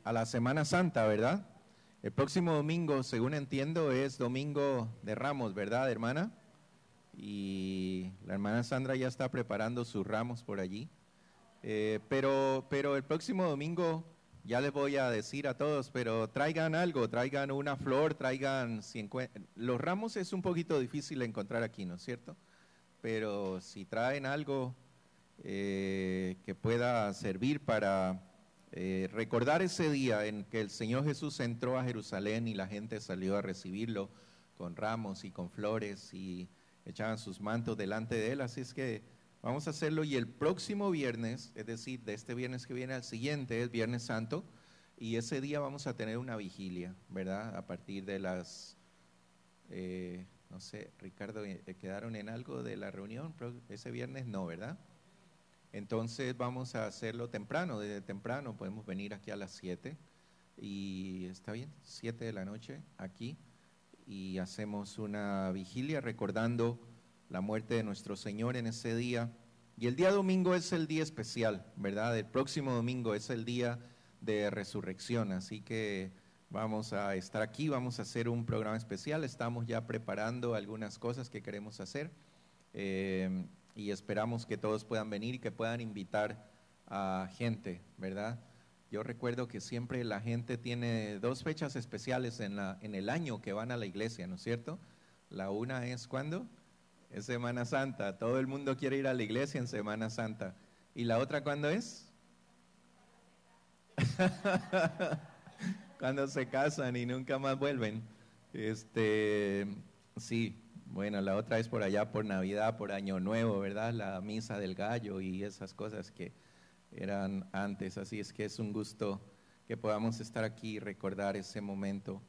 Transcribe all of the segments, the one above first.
a la Semana Santa, ¿verdad? El próximo domingo, según entiendo, es Domingo de Ramos, ¿verdad, hermana? Y la hermana Sandra ya está preparando sus ramos por allí. Pero el próximo domingo, ya les voy a decir a todos, pero traigan algo, traigan una flor, traigan... Los ramos es un poquito difícil de encontrar aquí, ¿no es cierto? Pero si traen algo que pueda servir para recordar ese día en que el Señor Jesús entró a Jerusalén y la gente salió a recibirlo con ramos y con flores y echaban sus mantos delante de él, así es que vamos a hacerlo. Y el próximo viernes, es decir, de este viernes que viene al siguiente, es Viernes Santo, y ese día vamos a tener una vigilia, ¿verdad? A partir de las, no sé, Ricardo, ¿quedaron en algo de la reunión? Ese viernes no, ¿verdad? Entonces vamos a hacerlo temprano, desde temprano podemos venir aquí a las 7 y está bien, 7 de la noche aquí, y hacemos una vigilia recordando la muerte de nuestro Señor en ese día. Y el día domingo es el día especial, ¿verdad? El próximo domingo es el día de resurrección, así que vamos a estar aquí, vamos a hacer un programa especial, estamos ya preparando algunas cosas que queremos hacer y esperamos que todos puedan venir y que puedan invitar a gente, ¿verdad? Yo recuerdo que siempre la gente tiene dos fechas especiales en el año que van a la iglesia, ¿no es cierto? La una es ¿cuándo? Es Semana Santa. Todo el mundo quiere ir a la iglesia en Semana Santa. ¿Y la otra cuándo es? Cuando se casan y nunca más vuelven. Sí, bueno, la otra es por allá por Navidad, por Año Nuevo, ¿verdad? La misa del gallo y esas cosas que eran antes, así es que es un gusto que podamos estar aquí y recordar ese momento.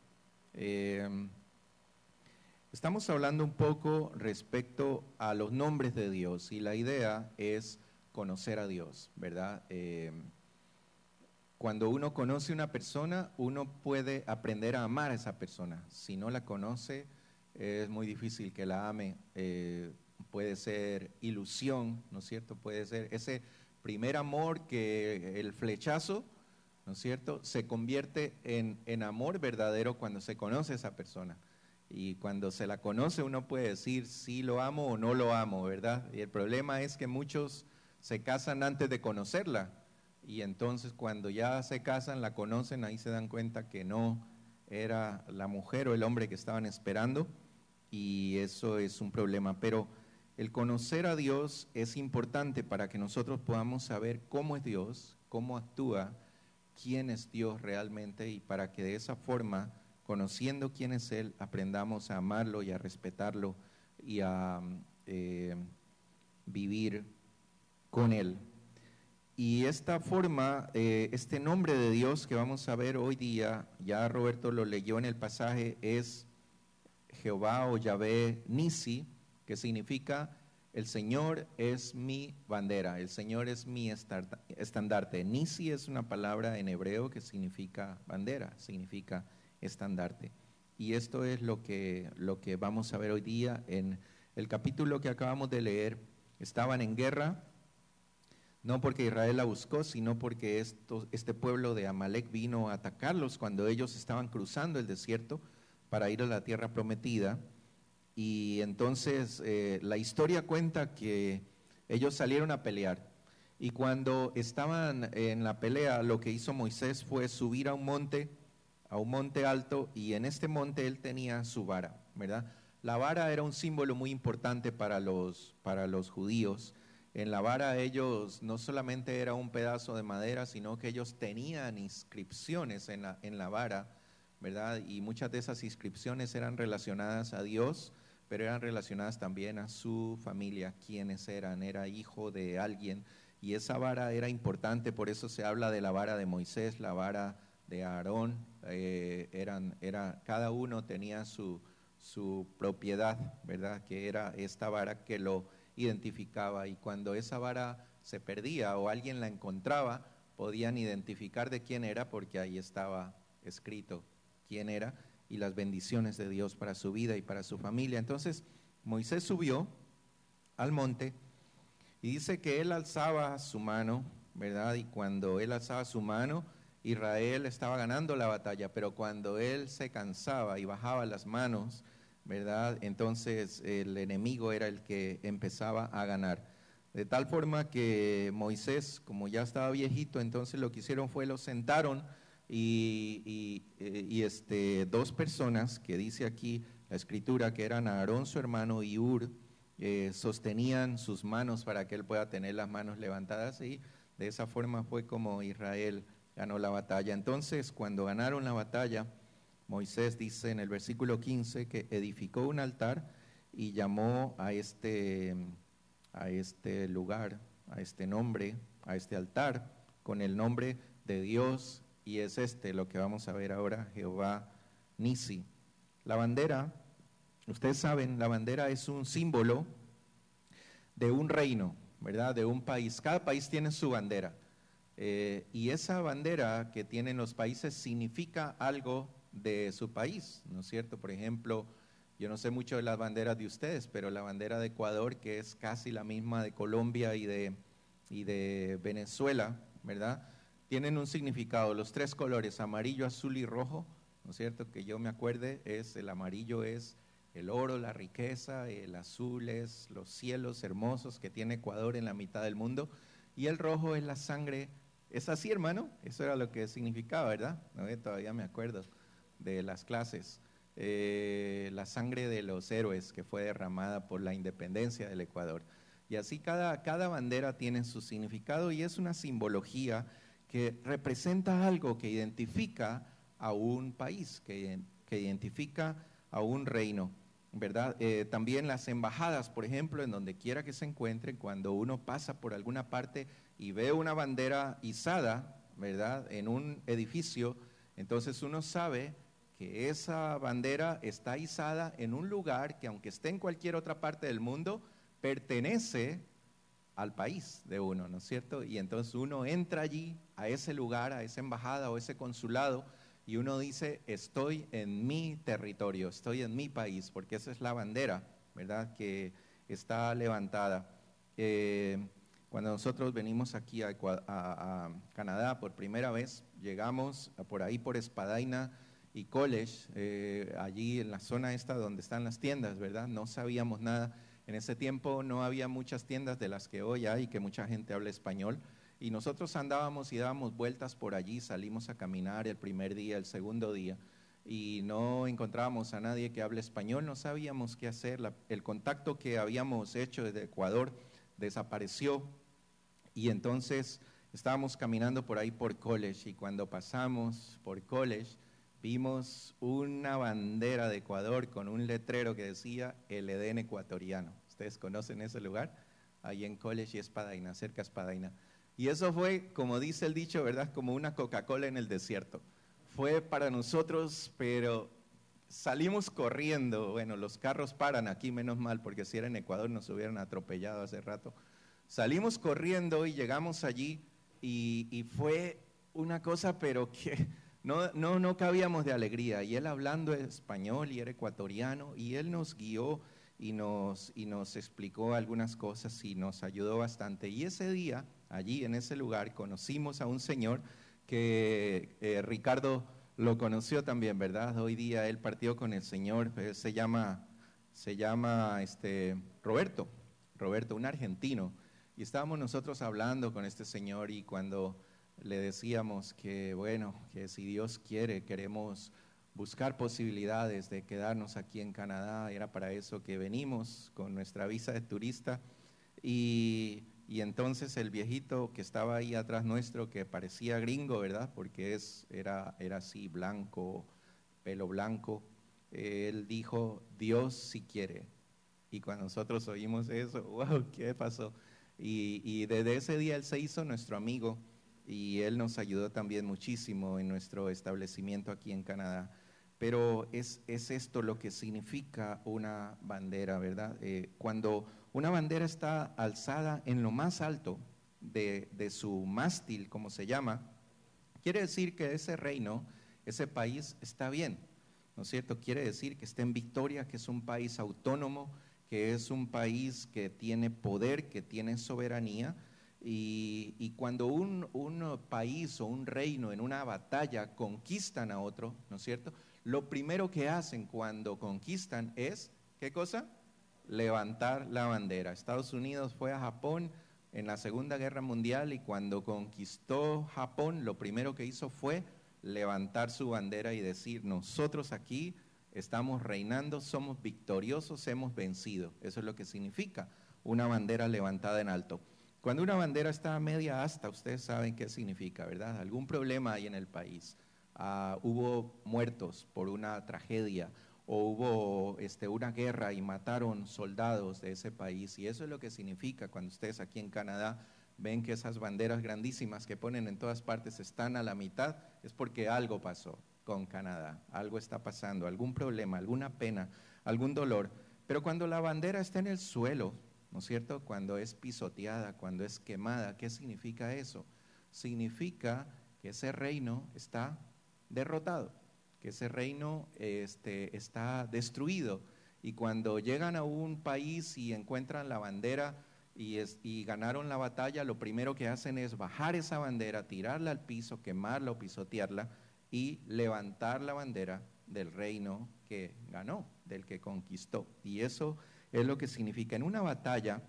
Estamos hablando un poco respecto a los nombres de Dios y la idea es conocer a Dios, ¿verdad? Cuando uno conoce a una persona, uno puede aprender a amar a esa persona. Si no la conoce, es muy difícil que la ame. Puede ser ilusión, ¿no es cierto? Puede ser ese primer amor que el flechazo, ¿no es cierto?, se convierte en amor verdadero cuando se conoce a esa persona. Y cuando se la conoce uno puede decir si lo amo o no lo amo, ¿verdad? Y el problema es que muchos se casan antes de conocerla. Y entonces cuando ya se casan, la conocen, ahí se dan cuenta que no era la mujer o el hombre que estaban esperando. Y eso es un problema. Pero el conocer a Dios es importante para que nosotros podamos saber cómo es Dios, cómo actúa, quién es Dios realmente, y para que de esa forma, conociendo quién es Él, aprendamos a amarlo y a respetarlo y a vivir con Él. Y esta forma, este nombre de Dios que vamos a ver hoy día, ya Roberto lo leyó en el pasaje, es Jehová o Yahvé Nisi, que significa el Señor es mi bandera, el Señor es mi estandarte. Nisi es una palabra en hebreo que significa bandera, significa estandarte. Y esto es lo que vamos a ver hoy día en el capítulo que acabamos de leer. Estaban en guerra, no porque Israel la buscó, sino porque este pueblo de Amalek vino a atacarlos cuando ellos estaban cruzando el desierto para ir a la tierra prometida. Y entonces la historia cuenta que ellos salieron a pelear. Y cuando estaban en la pelea, lo que hizo Moisés fue subir a un monte alto, y en este monte él tenía su vara, ¿verdad? La vara era un símbolo muy importante para los judíos. En la vara ellos no solamente era un pedazo de madera, sino que ellos tenían inscripciones en la vara, ¿verdad? Y muchas de esas inscripciones eran relacionadas a Dios, pero eran relacionadas también a su familia, quiénes eran, era hijo de alguien, y esa vara era importante, por eso se habla de la vara de Moisés, la vara de Aarón, cada uno tenía su propiedad, ¿verdad? Que era esta vara que lo identificaba, y cuando esa vara se perdía o alguien la encontraba, podían identificar de quién era porque ahí estaba escrito quién era y las bendiciones de Dios para su vida y para su familia. Entonces Moisés subió al monte y dice que él alzaba su mano, ¿verdad? Y cuando él alzaba su mano Israel estaba ganando la batalla, pero cuando él se cansaba y bajaba las manos, ¿verdad? Entonces el enemigo era el que empezaba a ganar. De tal forma que Moisés, como ya estaba viejito, entonces lo que hicieron fue lo sentaron dos personas que dice aquí la escritura que eran Aarón su hermano y Hur, sostenían sus manos para que él pueda tener las manos levantadas y de esa forma fue como Israel ganó la batalla. Entonces, cuando ganaron la batalla, Moisés dice en el versículo 15 que edificó un altar y llamó a este lugar, a este nombre, a este altar, con el nombre de Dios, y es lo que vamos a ver ahora, Jehová Nisi. La bandera, ustedes saben, la bandera es un símbolo de un reino, ¿verdad? De un país. Cada país tiene su bandera. Y esa bandera que tienen los países significa algo de su país, ¿no es cierto? Por ejemplo, yo no sé mucho de las banderas de ustedes, pero la bandera de Ecuador, que es casi la misma de Colombia y de Venezuela, ¿verdad? Tienen un significado, los tres colores, amarillo, azul y rojo, ¿no es cierto? Que yo me acuerde, el amarillo es el oro, la riqueza, el azul es los cielos hermosos que tiene Ecuador en la mitad del mundo, y el rojo es la sangre. ¿Es así, hermano? Eso era lo que significaba, ¿verdad? ¿No? Todavía me acuerdo de las clases. La sangre de los héroes que fue derramada por la independencia del Ecuador. Y así cada bandera tiene su significado y es una simbología que representa algo que identifica a un país, que identifica a un reino, ¿verdad? También las embajadas, por ejemplo, en donde quiera que se encuentren, cuando uno pasa por alguna parte y ve una bandera izada, ¿verdad? En un edificio, entonces uno sabe que esa bandera está izada en un lugar que aunque esté en cualquier otra parte del mundo, pertenece al país de uno, ¿no es cierto? Y entonces uno entra allí, a ese lugar, a esa embajada o ese consulado, y uno dice, estoy en mi territorio, estoy en mi país, porque esa es la bandera, ¿verdad? Que está levantada. Cuando nosotros venimos aquí a Canadá por primera vez, llegamos por ahí por Espadaina y College, allí en la zona esta donde están las tiendas, ¿verdad? No sabíamos nada. En ese tiempo no había muchas tiendas de las que hoy hay, que mucha gente habla español. Y nosotros andábamos y dábamos vueltas por allí, salimos a caminar el primer día, el segundo día, y no encontrábamos a nadie que hable español, no sabíamos qué hacer. El contacto que habíamos hecho desde Ecuador desapareció. Y entonces estábamos caminando por ahí por College y cuando pasamos por College vimos una bandera de Ecuador con un letrero que decía el Edén ecuatoriano. ¿Ustedes conocen ese lugar? Ahí en College y Espadaina, cerca de Espadaina. Y eso fue, como dice el dicho, ¿verdad? Como una Coca-Cola en el desierto. Fue para nosotros, pero salimos corriendo. Bueno, los carros paran aquí, menos mal, porque si era en Ecuador nos hubieran atropellado hace rato. Salimos corriendo y llegamos allí y fue una cosa, pero que no cabíamos de alegría. Y él hablando español y era ecuatoriano y él nos guió y nos explicó algunas cosas y nos ayudó bastante. Y ese día, allí en ese lugar, conocimos a un señor que Ricardo lo conoció también, ¿verdad? Hoy día él partió con el Señor, se llama Roberto, un argentino. Y estábamos nosotros hablando con este señor y cuando le decíamos que, bueno, que si Dios quiere, queremos buscar posibilidades de quedarnos aquí en Canadá, era para eso que venimos con nuestra visa de turista. Y entonces el viejito que estaba ahí atrás nuestro, que parecía gringo, ¿verdad? Porque era así, blanco, pelo blanco, él dijo, Dios si quiere. Y cuando nosotros oímos eso, wow, ¿qué pasó? Y desde ese día él se hizo nuestro amigo y él nos ayudó también muchísimo en nuestro establecimiento aquí en Canadá. Pero es esto lo que significa una bandera, ¿verdad? Cuando una bandera está alzada en lo más alto de su mástil, como se llama, quiere decir que ese reino, ese país está bien, ¿no es cierto? Quiere decir que está en victoria, que es un país autónomo, que es un país que tiene poder, que tiene soberanía, Y cuando un país o un reino en una batalla conquistan a otro, ¿no es cierto? Lo primero que hacen cuando conquistan es, ¿qué cosa? Levantar la bandera. Estados Unidos fue a Japón en la Segunda Guerra Mundial y cuando conquistó Japón, lo primero que hizo fue levantar su bandera y decir, nosotros aquí estamos reinando, somos victoriosos, hemos vencido. Eso es lo que significa una bandera levantada en alto. Cuando una bandera está a media asta, ustedes saben qué significa, ¿verdad? Algún problema hay en el país. Hubo muertos por una tragedia o hubo una guerra y mataron soldados de ese país. Y eso es lo que significa cuando ustedes aquí en Canadá ven que esas banderas grandísimas que ponen en todas partes están a la mitad, es porque algo pasó con Canadá, algo está pasando, algún problema, alguna pena, algún dolor. Pero cuando la bandera está en el suelo, ¿no es cierto? Cuando es pisoteada, cuando es quemada, ¿qué significa eso? Significa que ese reino está derrotado, que ese reino está destruido. Y cuando llegan a un país y encuentran la bandera y ganaron la batalla, lo primero que hacen es bajar esa bandera, tirarla al piso, quemarla o pisotearla y levantar la bandera del reino que ganó, del que conquistó. Y eso es lo que significa. En una batalla,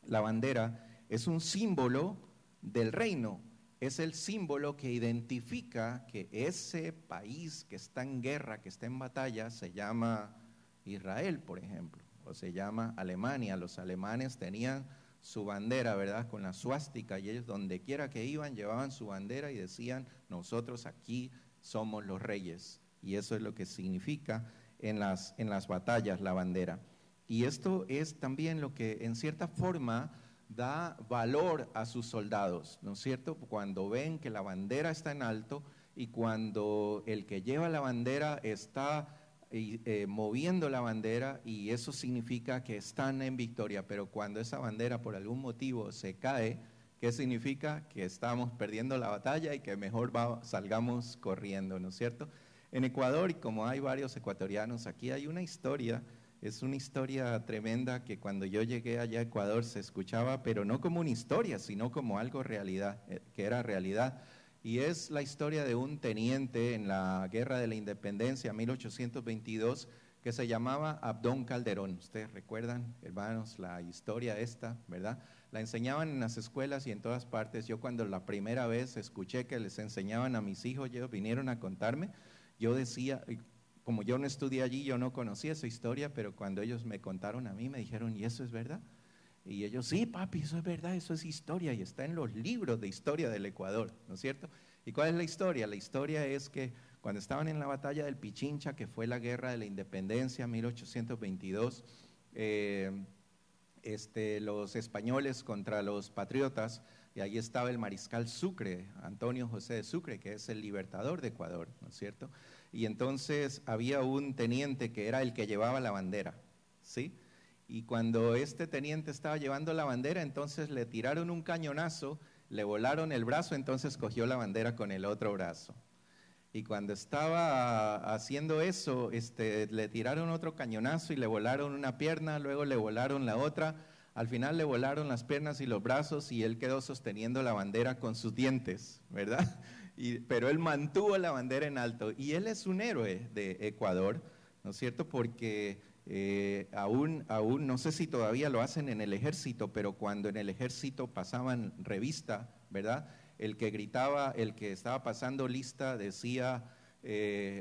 la bandera es un símbolo del reino, es el símbolo que identifica que ese país que está en guerra, que está en batalla, se llama Israel, por ejemplo, o se llama Alemania. Los alemanes tenían su bandera, ¿verdad?, con la suástica, y ellos donde quiera que iban llevaban su bandera y decían, nosotros aquí somos los reyes. Y eso es lo que significa en las batallas la bandera. Y esto es también lo que en cierta forma da valor a sus soldados, ¿no es cierto? Cuando ven que la bandera está en alto y cuando el que lleva la bandera está moviendo la bandera, y eso significa que están en victoria. Pero cuando esa bandera por algún motivo se cae, ¿qué significa? Que estamos perdiendo la batalla y que mejor salgamos corriendo, ¿no es cierto? En Ecuador, y como hay varios ecuatorianos aquí, hay una historia. Es una historia tremenda que cuando yo llegué allá a Ecuador se escuchaba, pero no como una historia, sino como algo realidad, que era realidad. Y es la historia de un teniente en la Guerra de la Independencia, 1822, que se llamaba Abdón Calderón. Ustedes recuerdan, hermanos, la historia esta, ¿verdad? La enseñaban en las escuelas y en todas partes. Yo cuando la primera vez escuché que les enseñaban a mis hijos, ellos vinieron a contarme, yo decía, como yo no estudié allí, yo no conocía esa historia, pero cuando ellos me contaron a mí, me dijeron, ¿y eso es verdad? Y ellos, sí, papi, eso es verdad, eso es historia y está en los libros de historia del Ecuador, ¿no es cierto? ¿Y cuál es la historia? La historia es que cuando estaban en la batalla del Pichincha, que fue la guerra de la independencia, 1822, los españoles contra los patriotas, y ahí estaba el mariscal Sucre, Antonio José de Sucre, que es el libertador de Ecuador, ¿no es cierto? Y entonces había un teniente que era el que llevaba la bandera, ¿sí? Y cuando este teniente estaba llevando la bandera, entonces le tiraron un cañonazo, le volaron el brazo, entonces cogió la bandera con el otro brazo. Y cuando estaba haciendo eso, le tiraron otro cañonazo y le volaron una pierna, luego le volaron la otra, al final le volaron las piernas y los brazos y él quedó sosteniendo la bandera con sus dientes, ¿verdad? Pero él mantuvo la bandera en alto y él es un héroe de Ecuador, ¿no es cierto? Porque aún, no sé si todavía lo hacen en el ejército, pero cuando en el ejército pasaban revista, ¿verdad?, el que gritaba, el que estaba pasando lista decía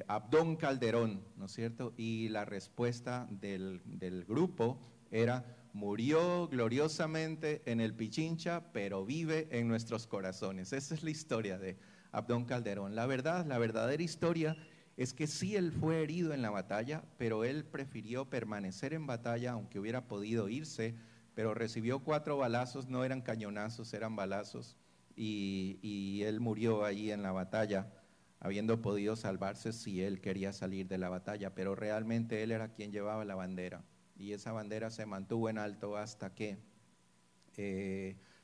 Abdón Calderón, ¿no es cierto? Y la respuesta del grupo era, murió gloriosamente en el Pichincha, pero vive en nuestros corazones. Esa es la historia de Abdón Calderón. La verdad, la verdadera historia es que sí, él fue herido en la batalla, pero él prefirió permanecer en batalla, aunque hubiera podido irse, pero recibió 4 balazos, no eran cañonazos, eran balazos, y él murió ahí en la batalla, habiendo podido salvarse si él quería salir de la batalla, pero realmente él era quien llevaba la bandera, y esa bandera se mantuvo en alto hasta que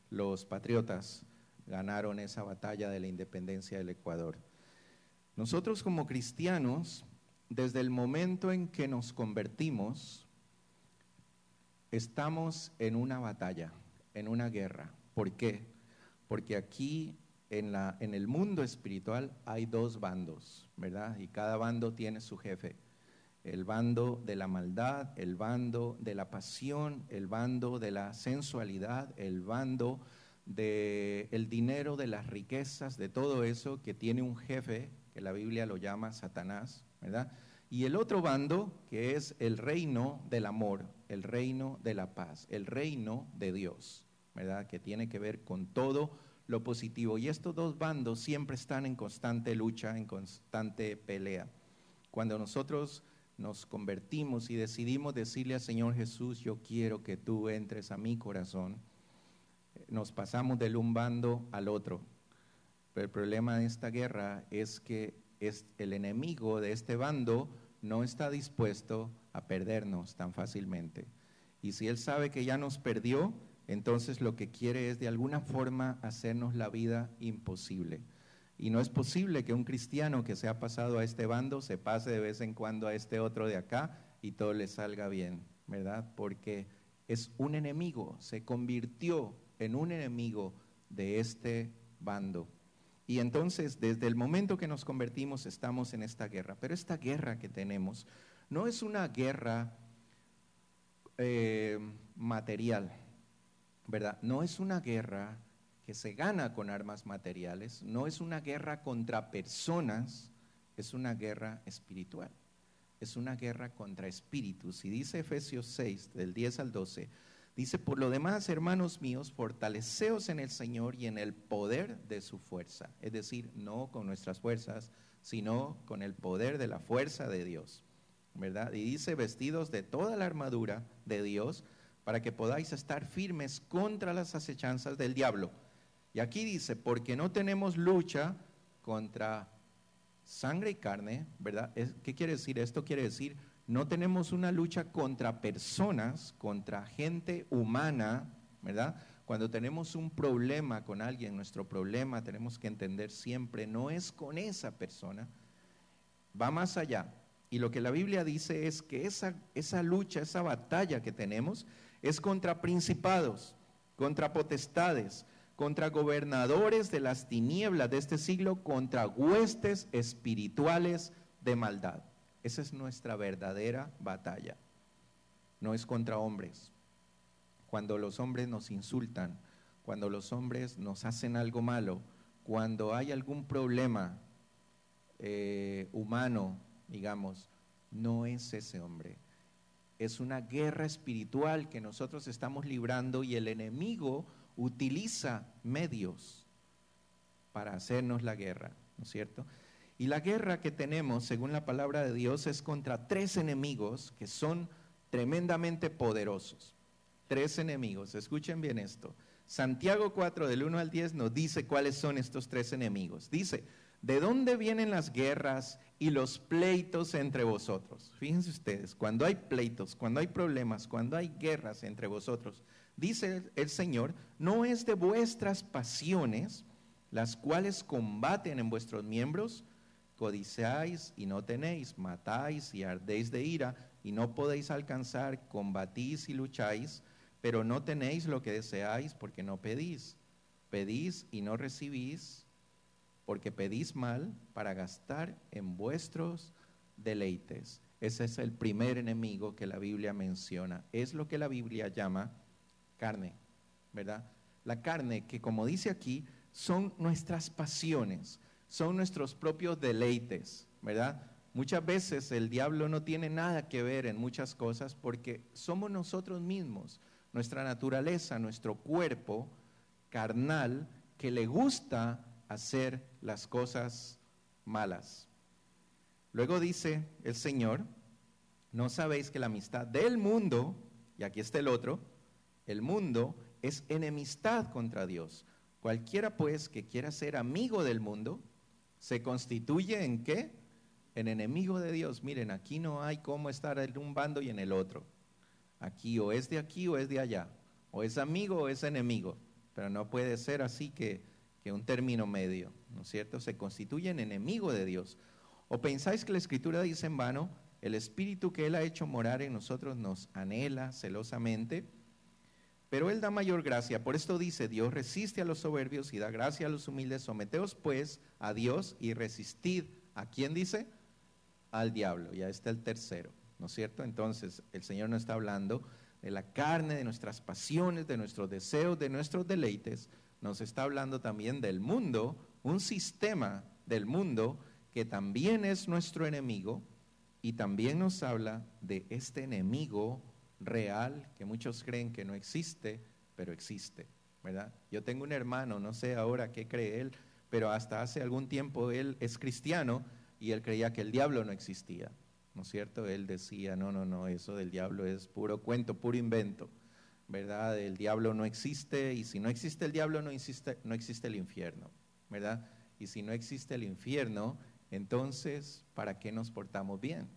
los patriotas ganaron esa batalla de la independencia del Ecuador. Nosotros como cristianos, desde el momento en que nos convertimos, estamos en una batalla, en una guerra. ¿Por qué? Porque aquí en el mundo espiritual hay dos bandos, ¿verdad? Y cada bando tiene su jefe. El bando de la maldad, el bando de la pasión, el bando de la sensualidad, el bando del dinero, de las riquezas, de todo eso que tiene un jefe, que la Biblia lo llama Satanás, ¿verdad? Y el otro bando, que es el reino del amor, el reino de la paz, el reino de Dios, ¿verdad? Que tiene que ver con todo lo positivo. Y estos dos bandos siempre están en constante lucha, en constante pelea. Cuando nosotros nos convertimos y decidimos decirle al Señor Jesús, yo quiero que tú entres a mi corazón, nos pasamos del un bando al otro. Pero el problema de esta guerra es que el enemigo de este bando no está dispuesto a perdernos tan fácilmente. Y si él sabe que ya nos perdió, entonces lo que quiere es de alguna forma hacernos la vida imposible. Y no es posible que un cristiano que se ha pasado a este bando se pase de vez en cuando a este otro de acá y todo le salga bien, ¿verdad? Porque es un enemigo, se convirtió en un enemigo de este bando. Y entonces, desde el momento que nos convertimos, estamos en esta guerra. Pero esta guerra que tenemos no es una guerra material, ¿verdad? No es una guerra que se gana con armas materiales, no es una guerra contra personas, es una guerra espiritual, es una guerra contra espíritus. Y dice Efesios 6, del 10 al 12, dice, por lo demás, hermanos míos, fortaleceos en el Señor y en el poder de su fuerza. Es decir, no con nuestras fuerzas, sino con el poder de la fuerza de Dios, ¿verdad? Y dice, vestidos de toda la armadura de Dios, para que podáis estar firmes contra las acechanzas del diablo. Y aquí dice, porque no tenemos lucha contra sangre y carne, ¿verdad? ¿Qué quiere decir? Esto quiere decir, no tenemos una lucha contra personas, contra gente humana, ¿verdad? Cuando tenemos un problema con alguien, nuestro problema tenemos que entender siempre, no es con esa persona, va más allá. Y lo que la Biblia dice es que esa lucha, esa batalla que tenemos es contra principados, contra potestades, contra gobernadores de las tinieblas de este siglo, contra huestes espirituales de maldad. Esa es nuestra verdadera batalla. No es contra hombres. Cuando los hombres nos insultan, cuando los hombres nos hacen algo malo, cuando hay algún problema humano, digamos, no es ese hombre. Es una guerra espiritual que nosotros estamos librando y el enemigo utiliza medios para hacernos la guerra, ¿no es cierto? Y la guerra que tenemos, según la palabra de Dios, es contra tres enemigos que son tremendamente poderosos. Tres enemigos, escuchen bien esto. Santiago 4, del 1 al 10, nos dice cuáles son estos tres enemigos. Dice, ¿de dónde vienen las guerras y los pleitos entre vosotros? Fíjense ustedes, cuando hay pleitos, cuando hay problemas, cuando hay guerras entre vosotros, dice el Señor, no es de vuestras pasiones, las cuales combaten en vuestros miembros, codiciáis y no tenéis, matáis y ardéis de ira y no podéis alcanzar, combatís y lucháis, pero no tenéis lo que deseáis porque no pedís. Pedís y no recibís, porque pedís mal para gastar en vuestros deleites. Ese es el primer enemigo que la Biblia menciona. Es lo que la Biblia llama carne, ¿verdad? La carne que, como dice aquí, son nuestras pasiones, son nuestros propios deleites, ¿verdad? Muchas veces el diablo no tiene nada que ver en muchas cosas porque somos nosotros mismos, nuestra naturaleza, nuestro cuerpo carnal que le gusta hacer las cosas malas. Luego dice el Señor, ¿no sabéis que la amistad del mundo, y aquí está el otro, el mundo es enemistad contra Dios? Cualquiera pues que quiera ser amigo del mundo, se constituye ¿en qué? En enemigo de Dios. Miren, aquí no hay cómo estar en un bando y en el otro. Aquí o es de allá, o es amigo o es enemigo, pero no puede ser así que un término medio, ¿no es cierto? Se constituye en enemigo de Dios. ¿O pensáis que la Escritura dice en vano, el Espíritu que Él ha hecho morar en nosotros nos anhela celosamente? pero Él da mayor gracia. Por esto dice, Dios resiste a los soberbios y da gracia a los humildes. Someteos pues a Dios y resistid. ¿A quién dice? Al diablo. Ya está el tercero, ¿no es cierto? Entonces, el Señor nos está hablando de la carne, de nuestras pasiones, de nuestros deseos, de nuestros deleites. Nos está hablando también del mundo, un sistema del mundo que también es nuestro enemigo, y también nos habla de este enemigo real que muchos creen que no existe, pero existe, ¿verdad? Yo tengo un hermano, no sé ahora qué cree él, pero hasta hace algún tiempo él es cristiano y él creía que el diablo no existía, ¿no es cierto? Él decía, no, eso del diablo es puro cuento, puro invento, ¿verdad? El diablo no existe, y si no existe el diablo no existe el infierno, ¿verdad? Y si no existe el infierno, entonces, ¿para qué nos portamos bien?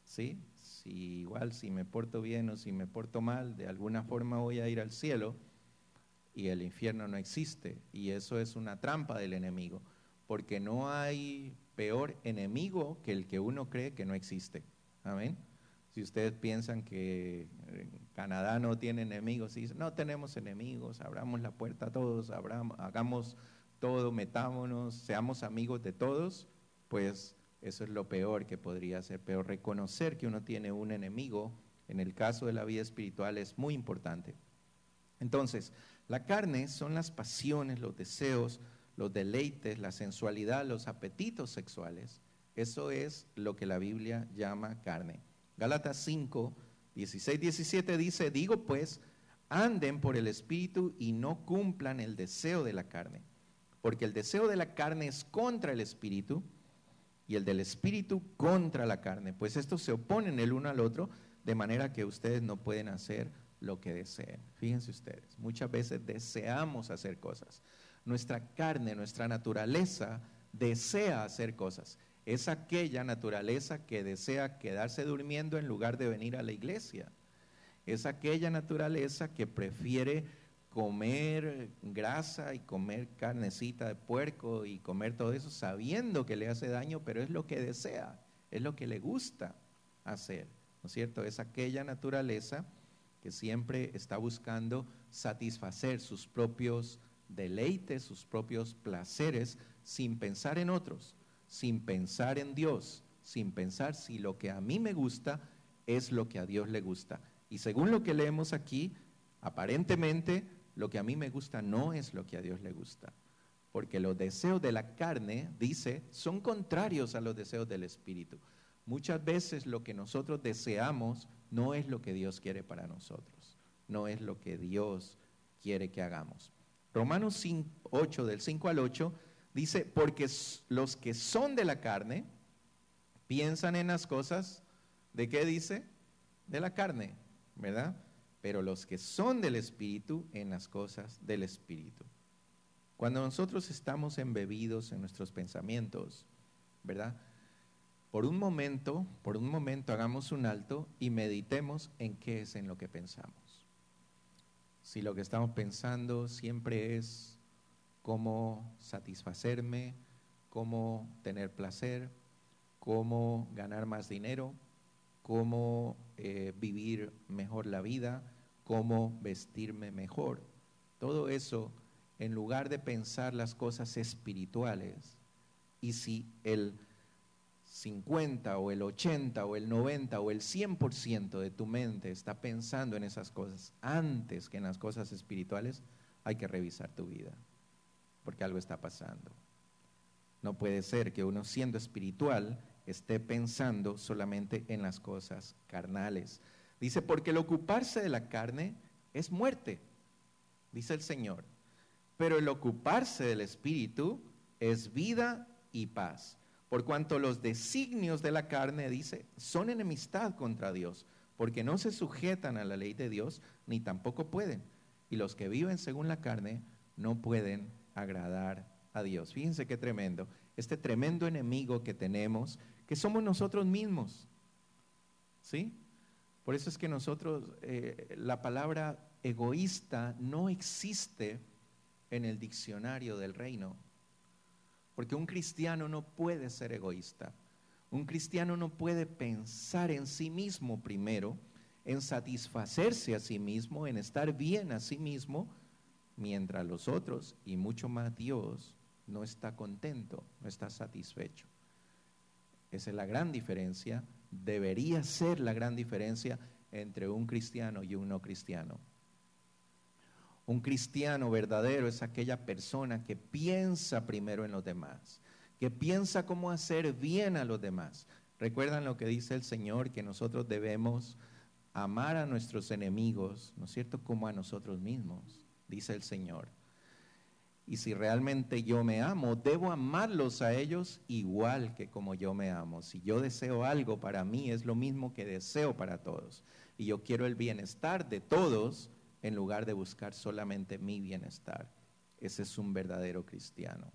¿Sí? Si igual si me porto bien o si me porto mal, de alguna forma voy a ir al cielo, y el infierno no existe. Y eso es una trampa del enemigo, porque no hay peor enemigo que el que uno cree que no existe. Amén. Si ustedes piensan que Canadá no tiene enemigos, y dicen, no tenemos enemigos, abramos la puerta a todos, hagamos todo, metámonos, seamos amigos de todos, pues eso es lo peor que podría ser. Pero reconocer que uno tiene un enemigo, en el caso de la vida espiritual, es muy importante. Entonces, la carne son las pasiones, los deseos, los deleites, la sensualidad, los apetitos sexuales. Eso es lo que la Biblia llama carne. Gálatas 5, 16, 17 dice, digo pues, anden por el Espíritu y no cumplan el deseo de la carne, porque el deseo de la carne es contra el Espíritu y el del Espíritu contra la carne, pues estos se oponen el uno al otro, de manera que ustedes no pueden hacer lo que deseen. Fíjense ustedes, muchas veces deseamos hacer cosas. Nuestra carne, nuestra naturaleza desea hacer cosas. Es aquella naturaleza que desea quedarse durmiendo en lugar de venir a la iglesia. Es aquella naturaleza que prefiere comer grasa y comer carnecita de puerco y comer todo eso sabiendo que le hace daño, pero es lo que desea, es lo que le gusta hacer, ¿no es cierto? Es aquella naturaleza que siempre está buscando satisfacer sus propios deleites, sus propios placeres, sin pensar en otros, sin pensar en Dios, sin pensar si lo que a mí me gusta es lo que a Dios le gusta. Y según lo que leemos aquí, aparentemente lo que a mí me gusta no es lo que a Dios le gusta, porque los deseos de la carne, dice, son contrarios a los deseos del Espíritu. Muchas veces lo que nosotros deseamos no es lo que Dios quiere para nosotros, no es lo que Dios quiere que hagamos. Romanos 8, del 5 al 8, dice, porque los que son de la carne piensan en las cosas, ¿de qué dice? De la carne, ¿verdad? Pero los que son del Espíritu, en las cosas del Espíritu. Cuando nosotros estamos embebidos en nuestros pensamientos, ¿verdad? Por un momento hagamos un alto y meditemos en qué es en lo que pensamos. Si lo que estamos pensando siempre es cómo satisfacerme, cómo tener placer, cómo ganar más dinero, cómo vivir mejor la vida, cómo vestirme mejor. Todo eso, en lugar de pensar las cosas espirituales, y si el 50 o el 80 o el 90 o el 100% de tu mente está pensando en esas cosas antes que en las cosas espirituales, hay que revisar tu vida, porque algo está pasando. No puede ser que uno, siendo espiritual, esté pensando solamente en las cosas carnales. Dice, porque el ocuparse de la carne es muerte, dice el Señor, pero el ocuparse del Espíritu es vida y paz. Por cuanto los designios de la carne, dice, son enemistad contra Dios, porque no se sujetan a la ley de Dios, ni tampoco pueden. Y los que viven según la carne no pueden agradar a Dios. Fíjense qué tremendo, este tremendo enemigo que tenemos, que somos nosotros mismos, ¿sí? Por eso es que nosotros, la palabra egoísta no existe en el diccionario del reino, porque un cristiano no puede ser egoísta. Un cristiano no puede pensar en sí mismo primero en satisfacerse a sí mismo, en estar bien a sí mismo, mientras los otros, y mucho más Dios, no está contento, no está satisfecho. Esa es la gran diferencia, debería ser la gran diferencia entre un cristiano y un no cristiano. Un cristiano verdadero es aquella persona que piensa primero en los demás, que piensa cómo hacer bien a los demás. ¿Recuerdan lo que dice el Señor? Que nosotros debemos amar a nuestros enemigos, ¿no es cierto? Como a nosotros mismos, dice el Señor. Y si realmente yo me amo, debo amarlos a ellos igual que como yo me amo. Si yo deseo algo para mí, es lo mismo que deseo para todos. Y yo quiero el bienestar de todos en lugar de buscar solamente mi bienestar. Ese es un verdadero cristiano.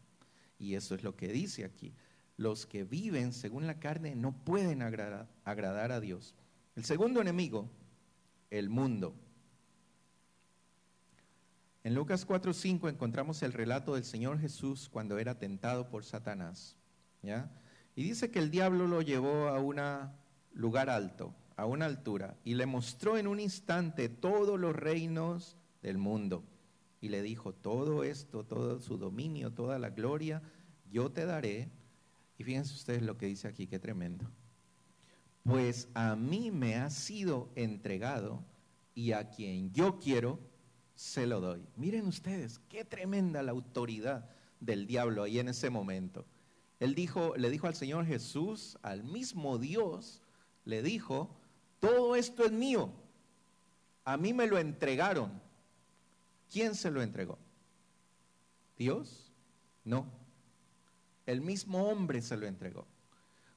Y eso es lo que dice aquí. Los que viven según la carne no pueden agradar a Dios. El segundo enemigo, el mundo. En Lucas 4:5 encontramos el relato del Señor Jesús cuando era tentado por Satanás, ¿ya? Y dice que el diablo lo llevó a un lugar alto, a una altura, y le mostró en un instante todos los reinos del mundo. Y le dijo, todo esto, todo su dominio, toda la gloria, yo te daré. Y fíjense ustedes lo que dice aquí, qué tremendo. Pues a mí me ha sido entregado y a quien yo quiero, se lo doy. Miren ustedes, qué tremenda la autoridad del diablo ahí en ese momento. Él le dijo al Señor Jesús, al mismo Dios, le dijo, todo esto es mío, a mí me lo entregaron. ¿Quién se lo entregó? ¿Dios? No, el mismo hombre se lo entregó.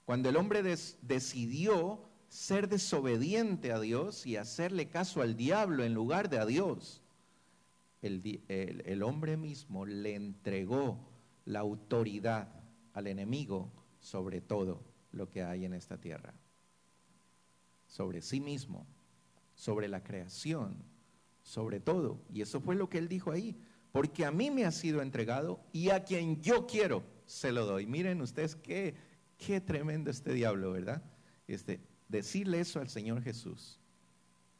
Cuando el hombre decidió ser desobediente a Dios y hacerle caso al diablo en lugar de a Dios, el hombre mismo le entregó la autoridad al enemigo sobre todo lo que hay en esta tierra, sobre sí mismo, sobre la creación, sobre todo. Y eso fue lo que él dijo ahí, porque a mí me ha sido entregado y a quien yo quiero se lo doy. Miren ustedes qué tremendo este diablo, ¿verdad? Decirle eso al Señor Jesús.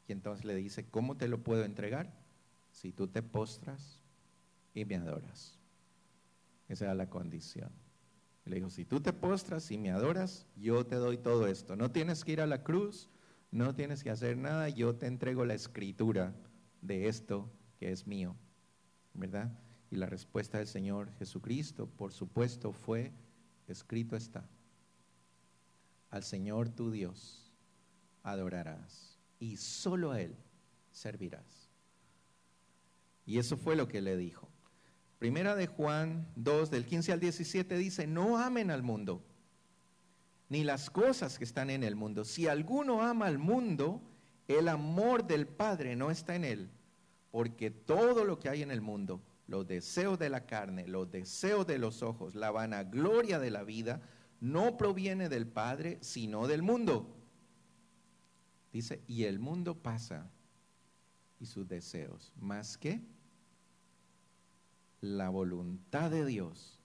Y entonces le dice, ¿cómo te lo puedo entregar? Si tú te postras y me adoras. Esa era la condición. Le dijo, si tú te postras y me adoras, yo te doy todo esto. No tienes que ir a la cruz, no tienes que hacer nada, yo te entrego la escritura de esto que es mío, ¿verdad? Y la respuesta del Señor Jesucristo, por supuesto, fue, escrito está, al Señor tu Dios adorarás y solo a Él servirás. Y eso fue lo que le dijo. Primera de Juan 2, del 15 al 17 dice, no amen al mundo, ni las cosas que están en el mundo. Si alguno ama al mundo, el amor del Padre no está en él, porque todo lo que hay en el mundo, los deseos de la carne, los deseos de los ojos, la vanagloria de la vida, no proviene del Padre, sino del mundo. Dice, y el mundo pasa y sus deseos, más que la voluntad de Dios.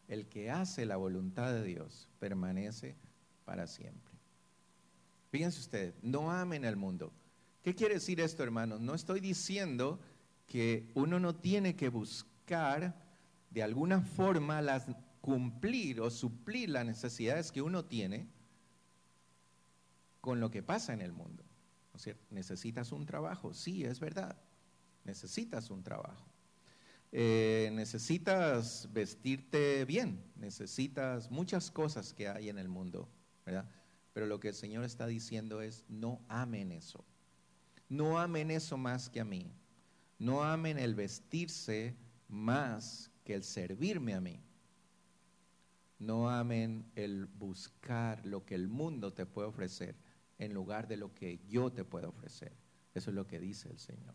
El que hace la voluntad de Dios permanece para siempre. Fíjense ustedes, no amen al mundo. ¿Qué quiere decir esto, hermanos? No estoy diciendo que uno no tiene que buscar de alguna forma cumplir o suplir las necesidades que uno tiene con lo que pasa en el mundo. ¿No es cierto? ¿Necesitas un trabajo? Sí, es verdad. Necesitas un trabajo. Necesitas vestirte bien, necesitas muchas cosas que hay en el mundo, ¿verdad? Pero lo que el Señor está diciendo es, no amen eso. No amen eso más que a mí. No amen el vestirse más que el servirme a mí. No amen el buscar lo que el mundo te puede ofrecer en lugar de lo que yo te puedo ofrecer. Eso es lo que dice el Señor.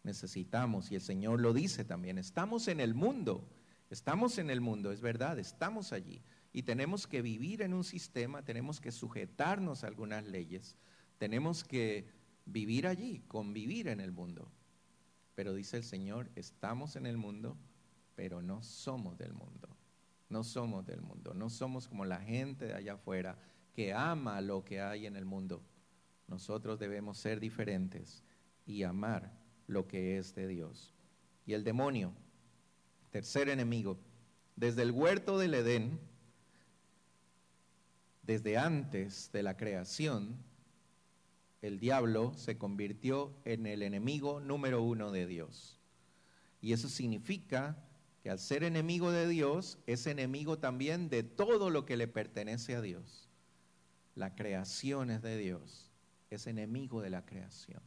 Necesitamos, y el Señor lo dice también, estamos en el mundo, es verdad, estamos allí. Y tenemos que vivir en un sistema, tenemos que sujetarnos a algunas leyes, tenemos que vivir allí, convivir en el mundo. Pero dice el Señor, estamos en el mundo, pero no somos del mundo. No somos del mundo, no somos como la gente de allá afuera que ama lo que hay en el mundo. nosotros debemos ser diferentes y amar lo que es de Dios. Y el demonio, tercer enemigo, desde el huerto del Edén, desde antes de la creación, el diablo se convirtió en el enemigo número uno de Dios. Y eso significa que al ser enemigo de Dios, es enemigo también de todo lo que le pertenece a Dios. La creación es de Dios, es enemigo de la creación.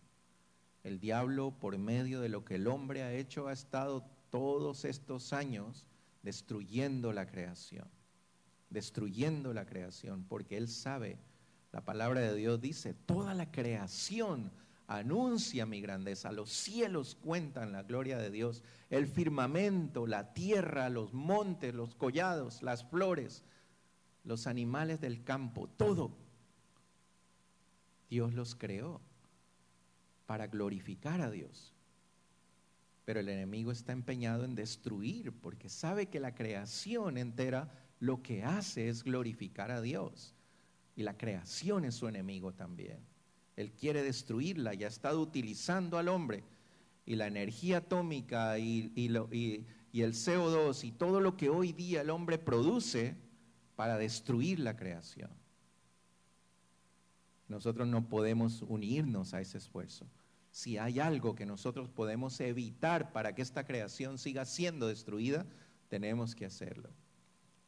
El diablo, por medio de lo que el hombre ha hecho, ha estado todos estos años destruyendo la creación, porque él sabe, la palabra de Dios dice, toda la creación anuncia mi grandeza, los cielos cuentan la gloria de Dios, el firmamento, la tierra, los montes, los collados, las flores, los animales del campo, todo. Dios los creó para glorificar a Dios. Pero el enemigo está empeñado en destruir, porque sabe que la creación entera lo que hace es glorificar a Dios. Y la creación es su enemigo también. Él quiere destruirla y ha estado utilizando al hombre. Y la energía atómica y el CO2 y todo lo que hoy día el hombre produce para destruir la creación. Nosotros no podemos unirnos a ese esfuerzo. Si hay algo que nosotros podemos evitar para que esta creación siga siendo destruida, tenemos que hacerlo.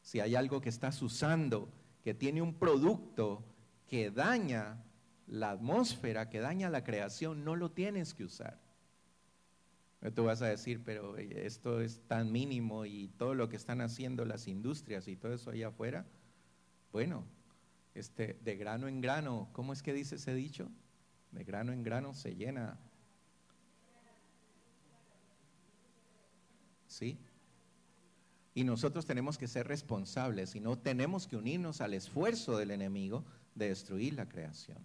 Si hay algo que estás usando, que tiene un producto que daña la atmósfera, que daña la creación, no lo tienes que usar. Tú vas a decir, pero esto es tan mínimo y todo lo que están haciendo las industrias y todo eso allá afuera, bueno, de grano en grano, ¿cómo es que dice ese dicho? De grano en grano se llena. ¿Sí? Y nosotros tenemos que ser responsables y no tenemos que unirnos al esfuerzo del enemigo de destruir la creación.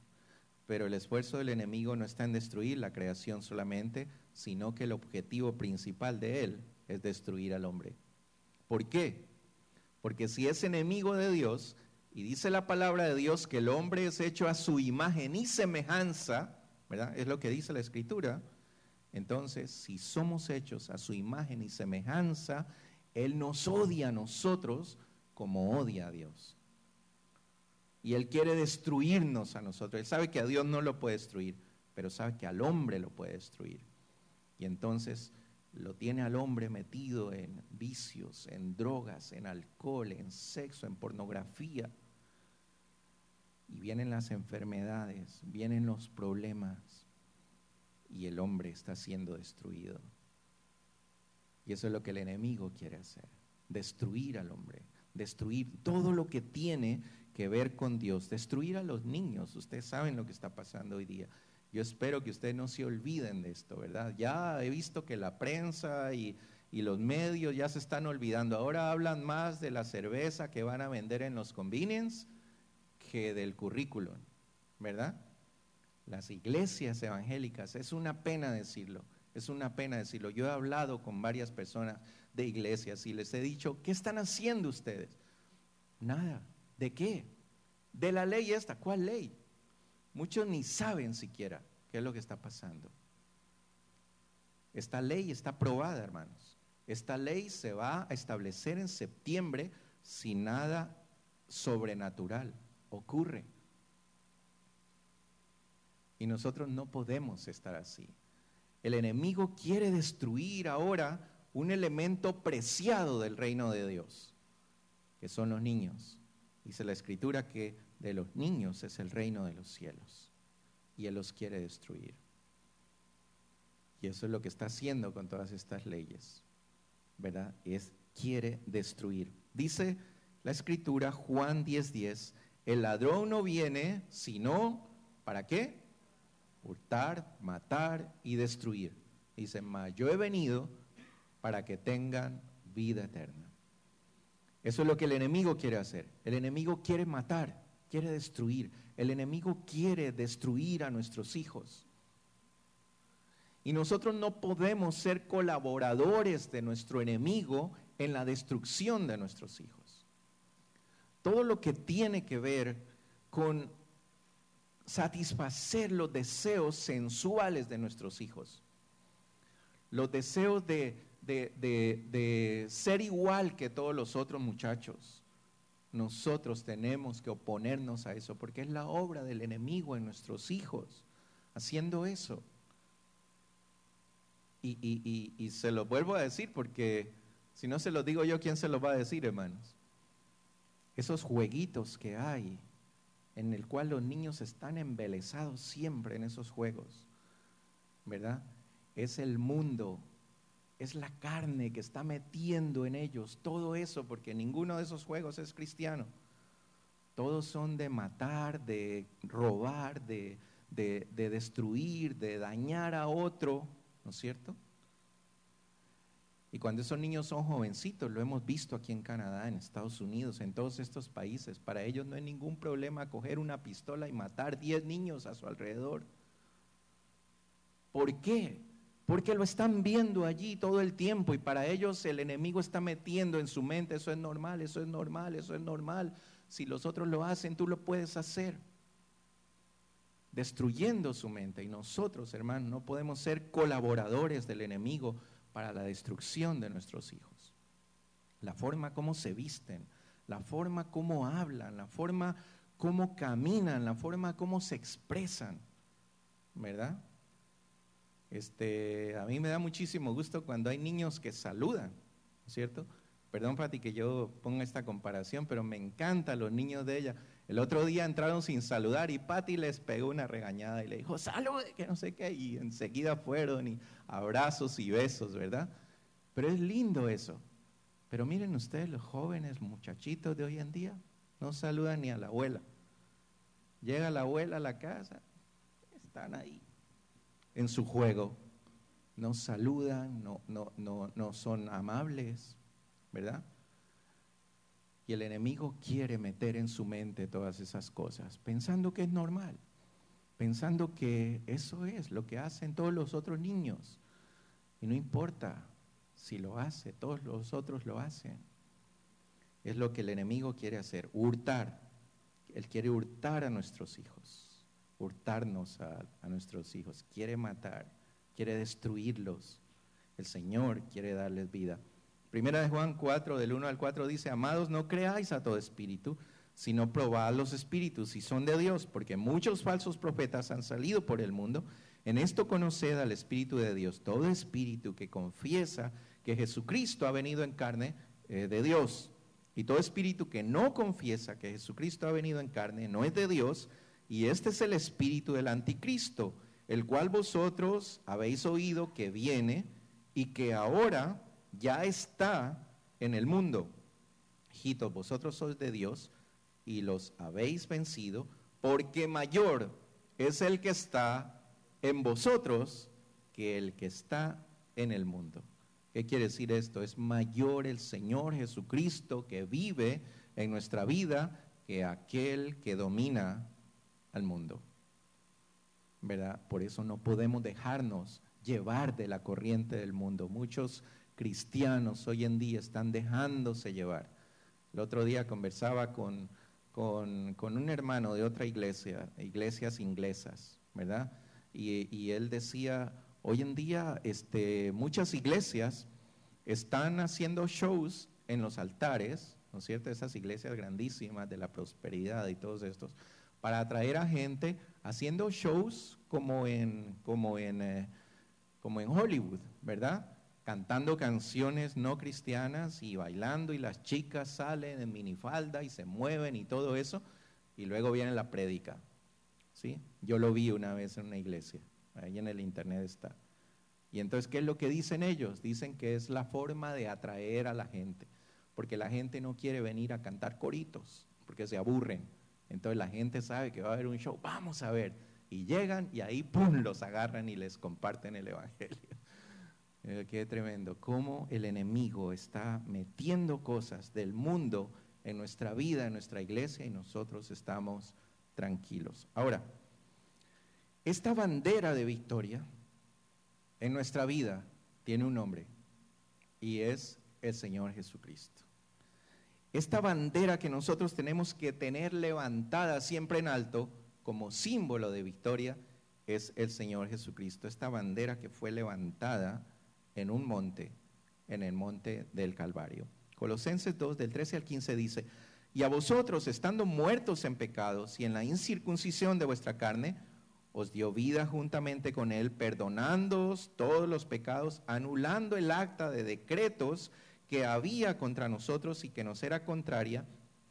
Pero el esfuerzo del enemigo no está en destruir la creación solamente, sino que el objetivo principal de él es destruir al hombre. ¿Por qué? Porque si es enemigo de Dios, y dice la palabra de Dios que el hombre es hecho a su imagen y semejanza, ¿verdad? Es lo que dice la Escritura. Entonces, si somos hechos a su imagen y semejanza, Él nos odia a nosotros como odia a Dios. Y Él quiere destruirnos a nosotros. Él sabe que a Dios no lo puede destruir, pero sabe que al hombre lo puede destruir. Y entonces lo tiene al hombre metido en vicios, en drogas, en alcohol, en sexo, en pornografía. Y vienen las enfermedades, vienen los problemas, y el hombre está siendo destruido. Y eso es lo que el enemigo quiere hacer, destruir al hombre, destruir todo lo que tiene que ver con Dios, destruir a los niños. Ustedes saben lo que está pasando hoy día. Yo espero que ustedes no se olviden de esto, ¿verdad? Ya he visto que la prensa y los medios ya se están olvidando. Ahora hablan más de la cerveza que van a vender en los convenience que del currículum, ¿verdad? Las iglesias evangélicas, es una pena decirlo, es una pena decirlo. Yo he hablado con varias personas de iglesias y les he dicho, ¿qué están haciendo ustedes? Nada. ¿De qué? De la ley esta. ¿Cuál ley? Muchos ni saben siquiera qué es lo que está pasando. Esta ley está aprobada, hermanos. Esta ley se va a establecer en septiembre si nada sobrenatural ocurre. Y nosotros no podemos estar así. El enemigo quiere destruir ahora un elemento preciado del reino de Dios, que son los niños. Dice la Escritura que de los niños es el reino de los cielos, y Él los quiere destruir. Y eso es lo que está haciendo con todas estas leyes, ¿verdad? Quiere destruir. Dice la Escritura, Juan 10:10, el ladrón no viene sino, ¿para qué? Hurtar, matar y destruir. Dice, mas yo he venido para que tengan vida eterna. Eso es lo que el enemigo quiere hacer. El enemigo quiere matar, quiere destruir. El enemigo quiere destruir a nuestros hijos. Y nosotros no podemos ser colaboradores de nuestro enemigo en la destrucción de nuestros hijos. Todo lo que tiene que ver con satisfacer los deseos sensuales de nuestros hijos, los deseos de ser igual que todos los otros muchachos. Nosotros tenemos que oponernos a eso, porque es la obra del enemigo en nuestros hijos, haciendo eso. Y se lo vuelvo a decir, porque si no se lo digo yo, ¿quién se lo va a decir, hermanos? Esos jueguitos que hay, en el cual los niños están embelesados siempre en esos juegos, ¿verdad? Es el mundo, es la carne que está metiendo en ellos todo eso, porque ninguno de esos juegos es cristiano. Todos son de matar, de robar, de destruir, de dañar a otro, ¿no es cierto? Y cuando esos niños son jovencitos, lo hemos visto aquí en Canadá, en Estados Unidos, en todos estos países, para ellos no hay ningún problema coger una pistola y matar 10 niños a su alrededor. ¿Por qué? Porque lo están viendo allí todo el tiempo y para ellos el enemigo está metiendo en su mente, eso es normal, eso es normal, eso es normal. Si los otros lo hacen, tú lo puedes hacer. Destruyendo su mente. Y nosotros, hermanos, no podemos ser colaboradores del enemigo para la destrucción de nuestros hijos. La forma como se visten, la forma como hablan, la forma como caminan, la forma como se expresan, ¿verdad? A mí me da muchísimo gusto cuando hay niños que saludan, ¿cierto? Perdón, Pati, que yo ponga esta comparación, pero me encantan los niños de ella. El otro día entraron sin saludar y Pati les pegó una regañada y le dijo, salude, que no sé qué, y enseguida fueron y abrazos y besos, ¿verdad? Pero es lindo eso. Pero miren ustedes, los jóvenes muchachitos de hoy en día no saludan ni a la abuela. Llega la abuela a la casa, están ahí en su juego, no saludan, no son amables, ¿verdad? Y el enemigo quiere meter en su mente todas esas cosas, pensando que es normal, pensando que eso es lo que hacen todos los otros niños. Y no importa si lo hace, todos los otros lo hacen. Es lo que el enemigo quiere hacer, hurtar. Él quiere hurtar a nuestros hijos, hurtarnos a nuestros hijos, quiere matar, quiere destruirlos. El Señor quiere darles vida. Primera de Juan 4, del 1 al 4 dice, amados, no creáis a todo espíritu, sino probad los espíritus si son de Dios, porque muchos falsos profetas han salido por el mundo. En esto conoced al Espíritu de Dios. Todo espíritu que confiesa que Jesucristo ha venido en carne de Dios. Y todo espíritu que no confiesa que Jesucristo ha venido en carne no es de Dios. Y este es el espíritu del anticristo, el cual vosotros habéis oído que viene y que ahora ya está en el mundo. Hijitos, vosotros sois de Dios y los habéis vencido, porque mayor es el que está en vosotros que el que está en el mundo. ¿Qué quiere decir esto? Es mayor el Señor Jesucristo que vive en nuestra vida que aquel que domina al mundo, ¿verdad? Por eso no podemos dejarnos llevar de la corriente del mundo. Muchos cristianos hoy en día están dejándose llevar. El otro día conversaba con un hermano de otra iglesia, iglesias inglesas, ¿verdad? Y él decía, hoy en día muchas iglesias están haciendo shows en los altares, ¿no es cierto? Esas iglesias grandísimas de la prosperidad y todos estos, para atraer a gente haciendo shows como en Hollywood, ¿verdad? Cantando canciones no cristianas y bailando, y las chicas salen en minifalda y se mueven y todo eso, y luego viene la prédica, ¿sí? Yo lo vi una vez en una iglesia, ahí en el internet está. Y entonces, ¿qué es lo que dicen ellos? Dicen que es la forma de atraer a la gente, porque la gente no quiere venir a cantar coritos, porque se aburren. Entonces la gente sabe que va a haber un show, vamos a ver, y llegan y ahí ¡pum!, los agarran y les comparten el evangelio. Qué tremendo, cómo el enemigo está metiendo cosas del mundo en nuestra vida, en nuestra iglesia, y nosotros estamos tranquilos. Ahora, esta bandera de victoria en nuestra vida tiene un nombre, y es el Señor Jesucristo. Esta bandera que nosotros tenemos que tener levantada siempre en alto, como símbolo de victoria, es el Señor Jesucristo, esta bandera que fue levantada en un monte, en el monte del Calvario. Colosenses 2, del 13 al 15 dice: y a vosotros, estando muertos en pecados y en la incircuncisión de vuestra carne, os dio vida juntamente con él, perdonándoos todos los pecados, anulando el acta de decretos que había contra nosotros y que nos era contraria,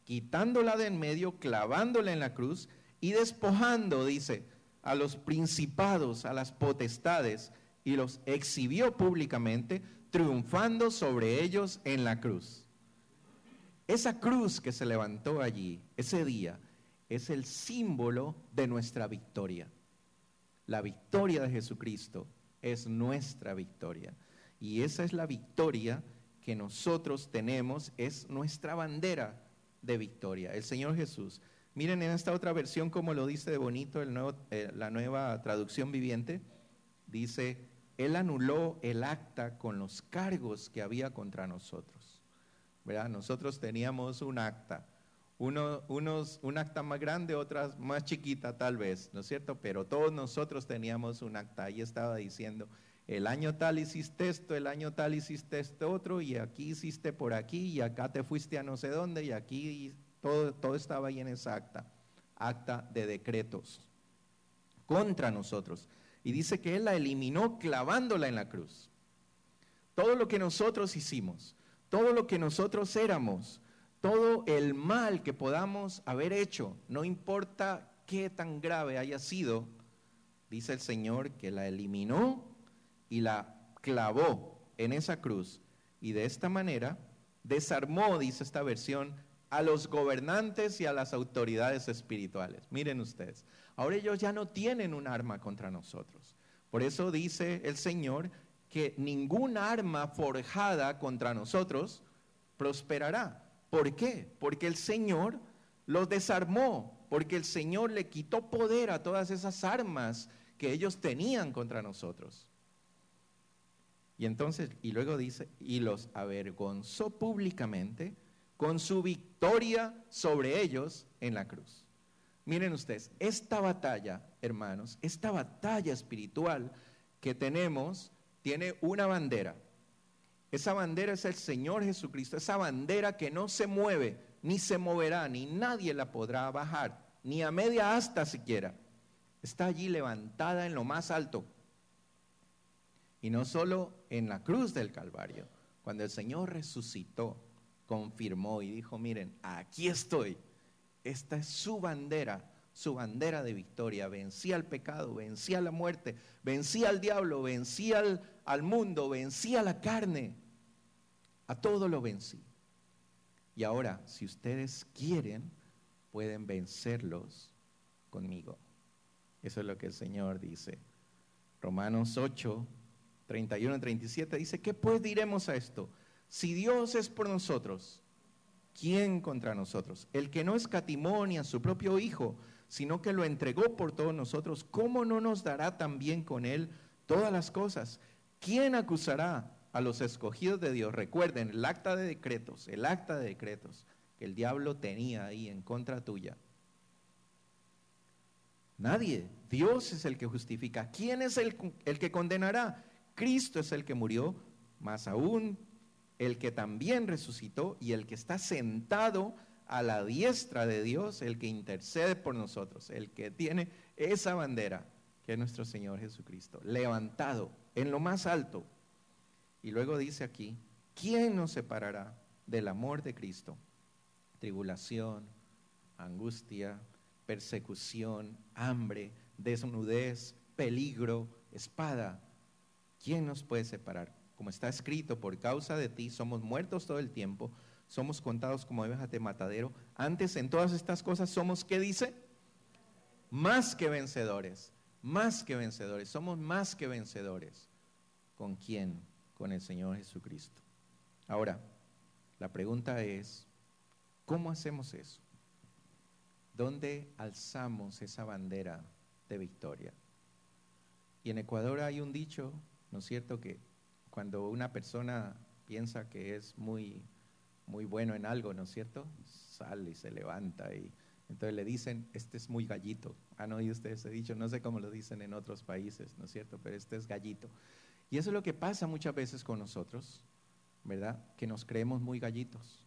quitándola de en medio, clavándola en la cruz y despojando, dice, a los principados, a las potestades, y los exhibió públicamente, triunfando sobre ellos en la cruz. Esa cruz que se levantó allí, ese día, es el símbolo de nuestra victoria. La victoria de Jesucristo es nuestra victoria. Y esa es la victoria que nosotros tenemos, es nuestra bandera de victoria. El Señor Jesús. Miren en esta otra versión como lo dice de bonito la nueva traducción viviente. Dice: Él anuló el acta con los cargos que había contra nosotros. ¿Verdad? Nosotros teníamos un acta. Un acta más grande, otras más chiquita tal vez, ¿no es cierto? Pero todos nosotros teníamos un acta. Ahí estaba diciendo: el año tal hiciste esto, el año tal hiciste esto otro, y aquí hiciste por aquí, y acá te fuiste a no sé dónde, y aquí todo estaba ahí en esa acta. Acta de decretos contra nosotros. Y dice que Él la eliminó clavándola en la cruz. Todo lo que nosotros hicimos, todo lo que nosotros éramos, todo el mal que podamos haber hecho, no importa qué tan grave haya sido, dice el Señor que la eliminó y la clavó en esa cruz. Y de esta manera desarmó, dice esta versión, a los gobernantes y a las autoridades espirituales. Miren ustedes, ahora ellos ya no tienen un arma contra nosotros. Por eso dice el Señor que ningún arma forjada contra nosotros prosperará. ¿Por qué? Porque el Señor los desarmó, porque el Señor le quitó poder a todas esas armas que ellos tenían contra nosotros. Y entonces, y luego dice, y los avergonzó públicamente con su victoria sobre ellos en la cruz. Miren ustedes, esta batalla, hermanos, esta batalla espiritual que tenemos, tiene una bandera. Esa bandera es el Señor Jesucristo, esa bandera que no se mueve, ni se moverá, ni nadie la podrá bajar, ni a media asta siquiera. Está allí levantada en lo más alto. Y no solo en la cruz del Calvario, cuando el Señor resucitó, confirmó y dijo: miren, aquí estoy, esta es su bandera de victoria. Vencí al pecado, vencí a la muerte, vencí al diablo, vencí al mundo, vencí a la carne, a todo lo vencí. Y ahora, si ustedes quieren, pueden vencerlos conmigo. Eso es lo que el Señor dice. Romanos 8, 31 y 37 dice: ¿qué pues diremos a esto? Si Dios es por nosotros, ¿quién contra nosotros? El que no escatimó ni a su propio Hijo, sino que lo entregó por todos nosotros, ¿cómo no nos dará también con Él todas las cosas? ¿Quién acusará a los escogidos de Dios? Recuerden, el acta de decretos que el diablo tenía ahí en contra tuya. Nadie. Dios es el que justifica. ¿Quién es el que condenará? Cristo es el que murió, más aún el que también resucitó y el que está sentado a la diestra de Dios, el que intercede por nosotros, el que tiene esa bandera, que es nuestro Señor Jesucristo, levantado en lo más alto. Y luego dice aquí: ¿quién nos separará del amor de Cristo? Tribulación, angustia, persecución, hambre, desnudez, peligro, espada. ¿Quién nos puede separar? Como está escrito: por causa de ti somos muertos todo el tiempo, somos contados como ovejas de matadero. Antes en todas estas cosas somos, ¿qué dice? Más que vencedores, somos más que vencedores. ¿Con quién? Con el Señor Jesucristo. Ahora, la pregunta es, ¿cómo hacemos eso? ¿Dónde alzamos esa bandera de victoria? Y en Ecuador hay un dicho, ¿no es cierto?, que cuando una persona piensa que es muy bueno en algo, ¿no es cierto?, sale y se levanta y Entonces le dicen, este es muy gallito. ¿Han oído ustedes ese dicho? No sé cómo lo dicen en otros países, ¿no es cierto? Pero este es gallito. Y eso es lo que pasa muchas veces con nosotros, ¿verdad? Que nos creemos muy gallitos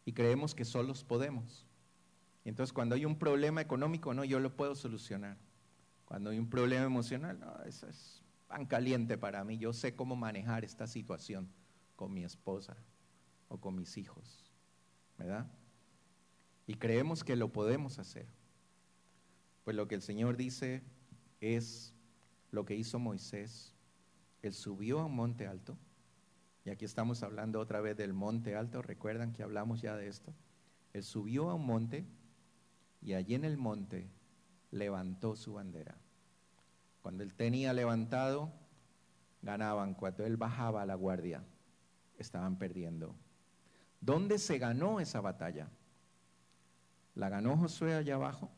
y creemos que solos podemos. Y entonces cuando hay un problema económico, no, yo lo puedo solucionar. Cuando hay un problema emocional, no, eso es pan caliente para mí. Yo sé cómo manejar esta situación con mi esposa o con mis hijos, ¿verdad? Y creemos que lo podemos hacer. Pues lo que el Señor dice es lo que hizo Moisés. Él subió a un monte alto, y aquí estamos hablando otra vez del monte alto, recuerdan que hablamos ya de esto. Él subió a un monte y allí en el monte levantó su bandera. Cuando él tenía levantado, ganaban. Cuando él bajaba la guardia, estaban perdiendo. ¿Dónde se ganó esa batalla? ¿La ganó Josué allá abajo?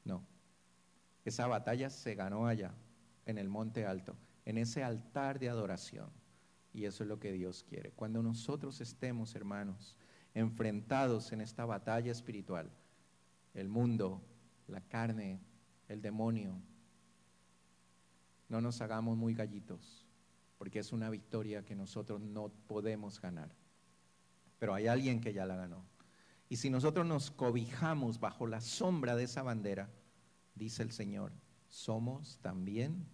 No. Esa batalla se ganó allá, en el monte alto, en ese altar de adoración. Y eso es lo que Dios quiere. Cuando nosotros estemos, hermanos, enfrentados en esta batalla espiritual, el mundo, la carne, el demonio, no nos hagamos muy gallitos, porque es una victoria que nosotros no podemos ganar. Pero hay alguien que ya la ganó. Y si nosotros nos cobijamos bajo la sombra de esa bandera, dice el Señor, somos también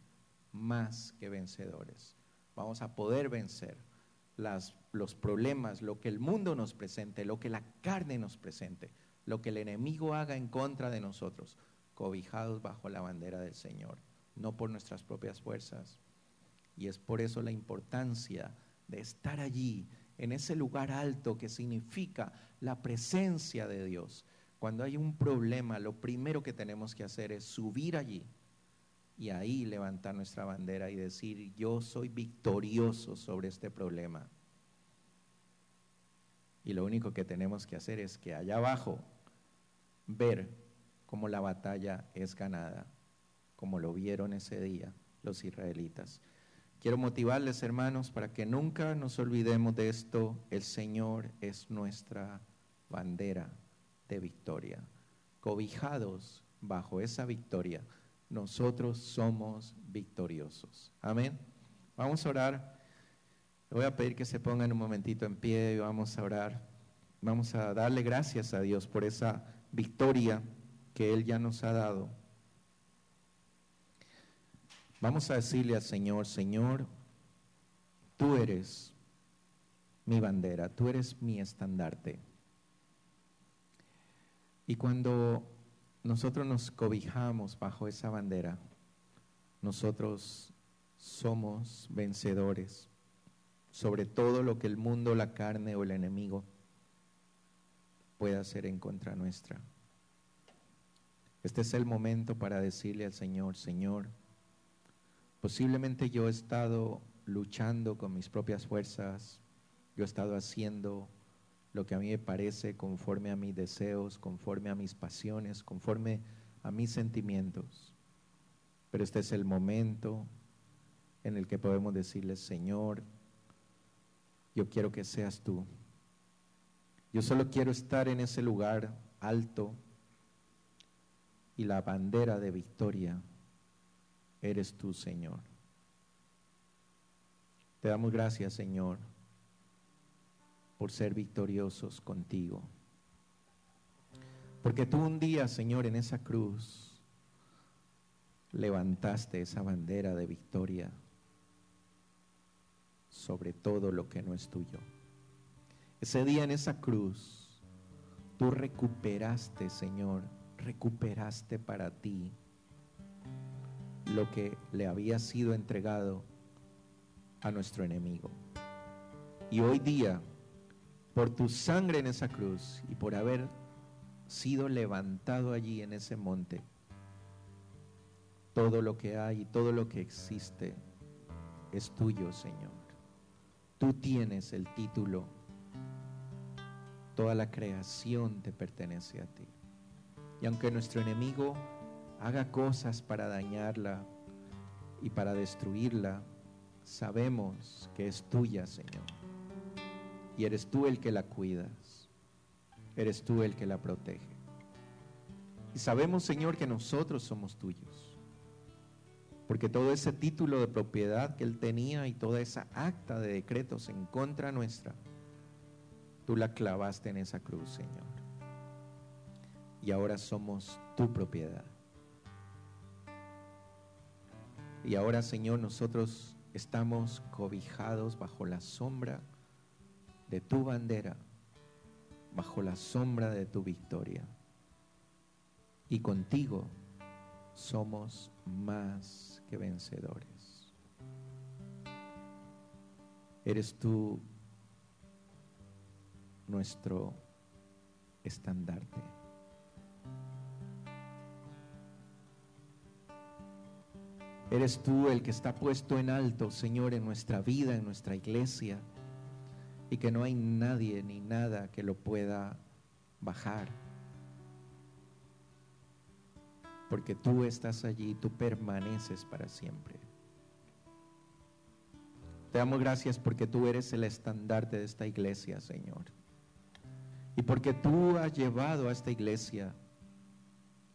más que vencedores. Vamos a poder vencer los problemas, lo que el mundo nos presente, lo que la carne nos presente, lo que el enemigo haga en contra de nosotros, cobijados bajo la bandera del Señor, no por nuestras propias fuerzas. Y es por eso la importancia de estar allí, en ese lugar alto que significa la presencia de Dios. Cuando hay un problema, lo primero que tenemos que hacer es subir allí y ahí levantar nuestra bandera y decir, yo soy victorioso sobre este problema. Y lo único que tenemos que hacer es que allá abajo ver cómo la batalla es ganada, como lo vieron ese día los israelitas. Quiero motivarles, hermanos, para que nunca nos olvidemos de esto. El Señor es nuestra bandera de victoria. Cobijados bajo esa victoria, nosotros somos victoriosos. Amén. Vamos a orar. Le voy a pedir que se pongan un momentito en pie y vamos a orar. Vamos a darle gracias a Dios por esa victoria que Él ya nos ha dado. Vamos a decirle al Señor, Señor, tú eres mi bandera, tú eres mi estandarte. Y cuando nosotros nos cobijamos bajo esa bandera, nosotros somos vencedores sobre todo lo que el mundo, la carne o el enemigo pueda hacer en contra nuestra. Este es el momento para decirle al Señor, Señor, posiblemente yo he estado luchando con mis propias fuerzas, yo he estado haciendo lo que a mí me parece conforme a mis deseos, conforme a mis pasiones, conforme a mis sentimientos. Pero este es el momento en el que podemos decirle, Señor, yo quiero que seas tú. Yo solo quiero estar en ese lugar alto y la bandera de victoria eres tú, Señor. Te damos gracias, Señor, por ser victoriosos contigo. Porque tú un día, Señor, en esa cruz levantaste esa bandera de victoria sobre todo lo que no es tuyo. Ese día en esa cruz, tú recuperaste, Señor, recuperaste para ti lo que le había sido entregado a nuestro enemigo. Y hoy día, por tu sangre en esa cruz y por haber sido levantado allí en ese monte, todo lo que hay y todo lo que existe es tuyo, Señor. Tú tienes el título. Toda la creación te pertenece a ti. Y aunque nuestro enemigo haga cosas para dañarla y para destruirla, sabemos que es tuya, Señor. Y eres tú el que la cuidas. Eres tú el que la protege. Y sabemos, Señor, que nosotros somos tuyos. Porque todo ese título de propiedad que Él tenía y toda esa acta de decretos en contra nuestra, tú la clavaste en esa cruz, Señor. Y ahora somos tu propiedad. Y ahora, Señor, nosotros estamos cobijados bajo la sombra de tu bandera, bajo la sombra de tu victoria. Y contigo somos más que vencedores. Eres tú nuestro estandarte. Eres tú el que está puesto en alto, Señor, en nuestra vida, en nuestra iglesia, y que no hay nadie ni nada que lo pueda bajar. Porque tú estás allí, tú permaneces para siempre. Te damos gracias porque tú eres el estandarte de esta iglesia, Señor. Y porque tú has llevado a esta iglesia,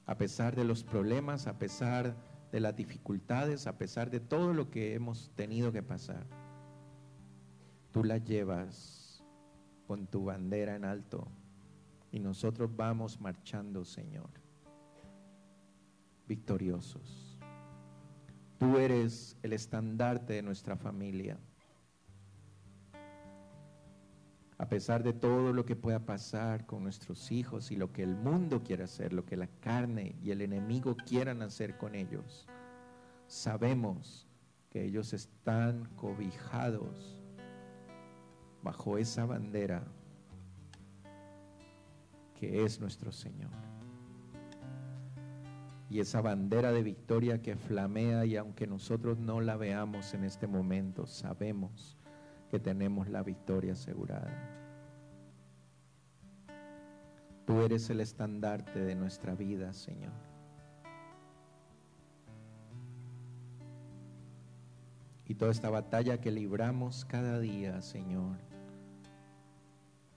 a pesar de los problemas, a pesar de las dificultades, a pesar de todo lo que hemos tenido que pasar, tú la llevas con tu bandera en alto y nosotros vamos marchando, Señor, victoriosos. Tú eres el estandarte de nuestra familia. A pesar de todo lo que pueda pasar con nuestros hijos y lo que el mundo quiera hacer, lo que la carne y el enemigo quieran hacer con ellos, sabemos que ellos están cobijados bajo esa bandera que es nuestro Señor. Y esa bandera de victoria que flamea, y aunque nosotros no la veamos en este momento, sabemos que tenemos la victoria asegurada. Tú eres el estandarte de nuestra vida, Señor. Y toda esta batalla que libramos cada día, Señor,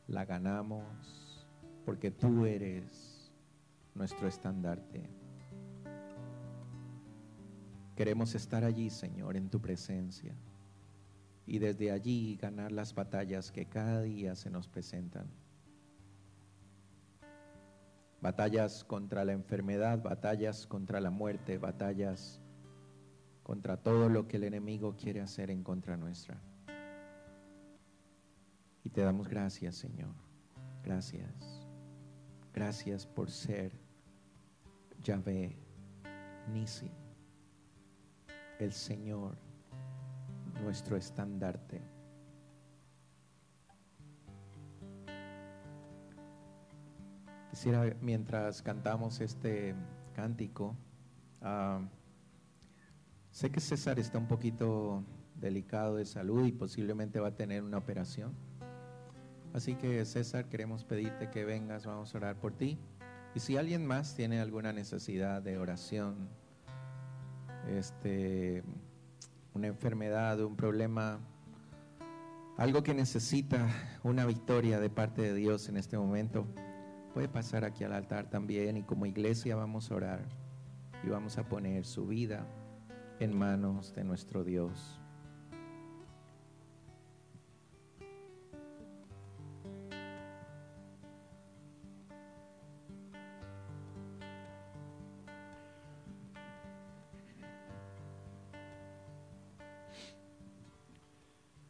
la ganamos porque tú eres nuestro estandarte. Queremos estar allí, Señor, en tu presencia, y desde allí ganar las batallas que cada día se nos presentan. Batallas contra la enfermedad, batallas contra la muerte, batallas contra todo lo que el enemigo quiere hacer en contra nuestra. Y te damos gracias, Señor. Gracias. Gracias por ser Yahvé Nisi, el Señor, nuestro estandarte. Quisiera, mientras cantamos este cántico, sé que César está un poquito delicado de salud y posiblemente va a tener una operación. Así que, César, queremos pedirte que vengas, vamos a orar por ti. Y si alguien más tiene alguna necesidad de oración, una enfermedad, un problema, algo que necesita una victoria de parte de Dios en este momento, puede pasar aquí al altar también, y como iglesia vamos a orar y vamos a poner su vida en manos de nuestro Dios.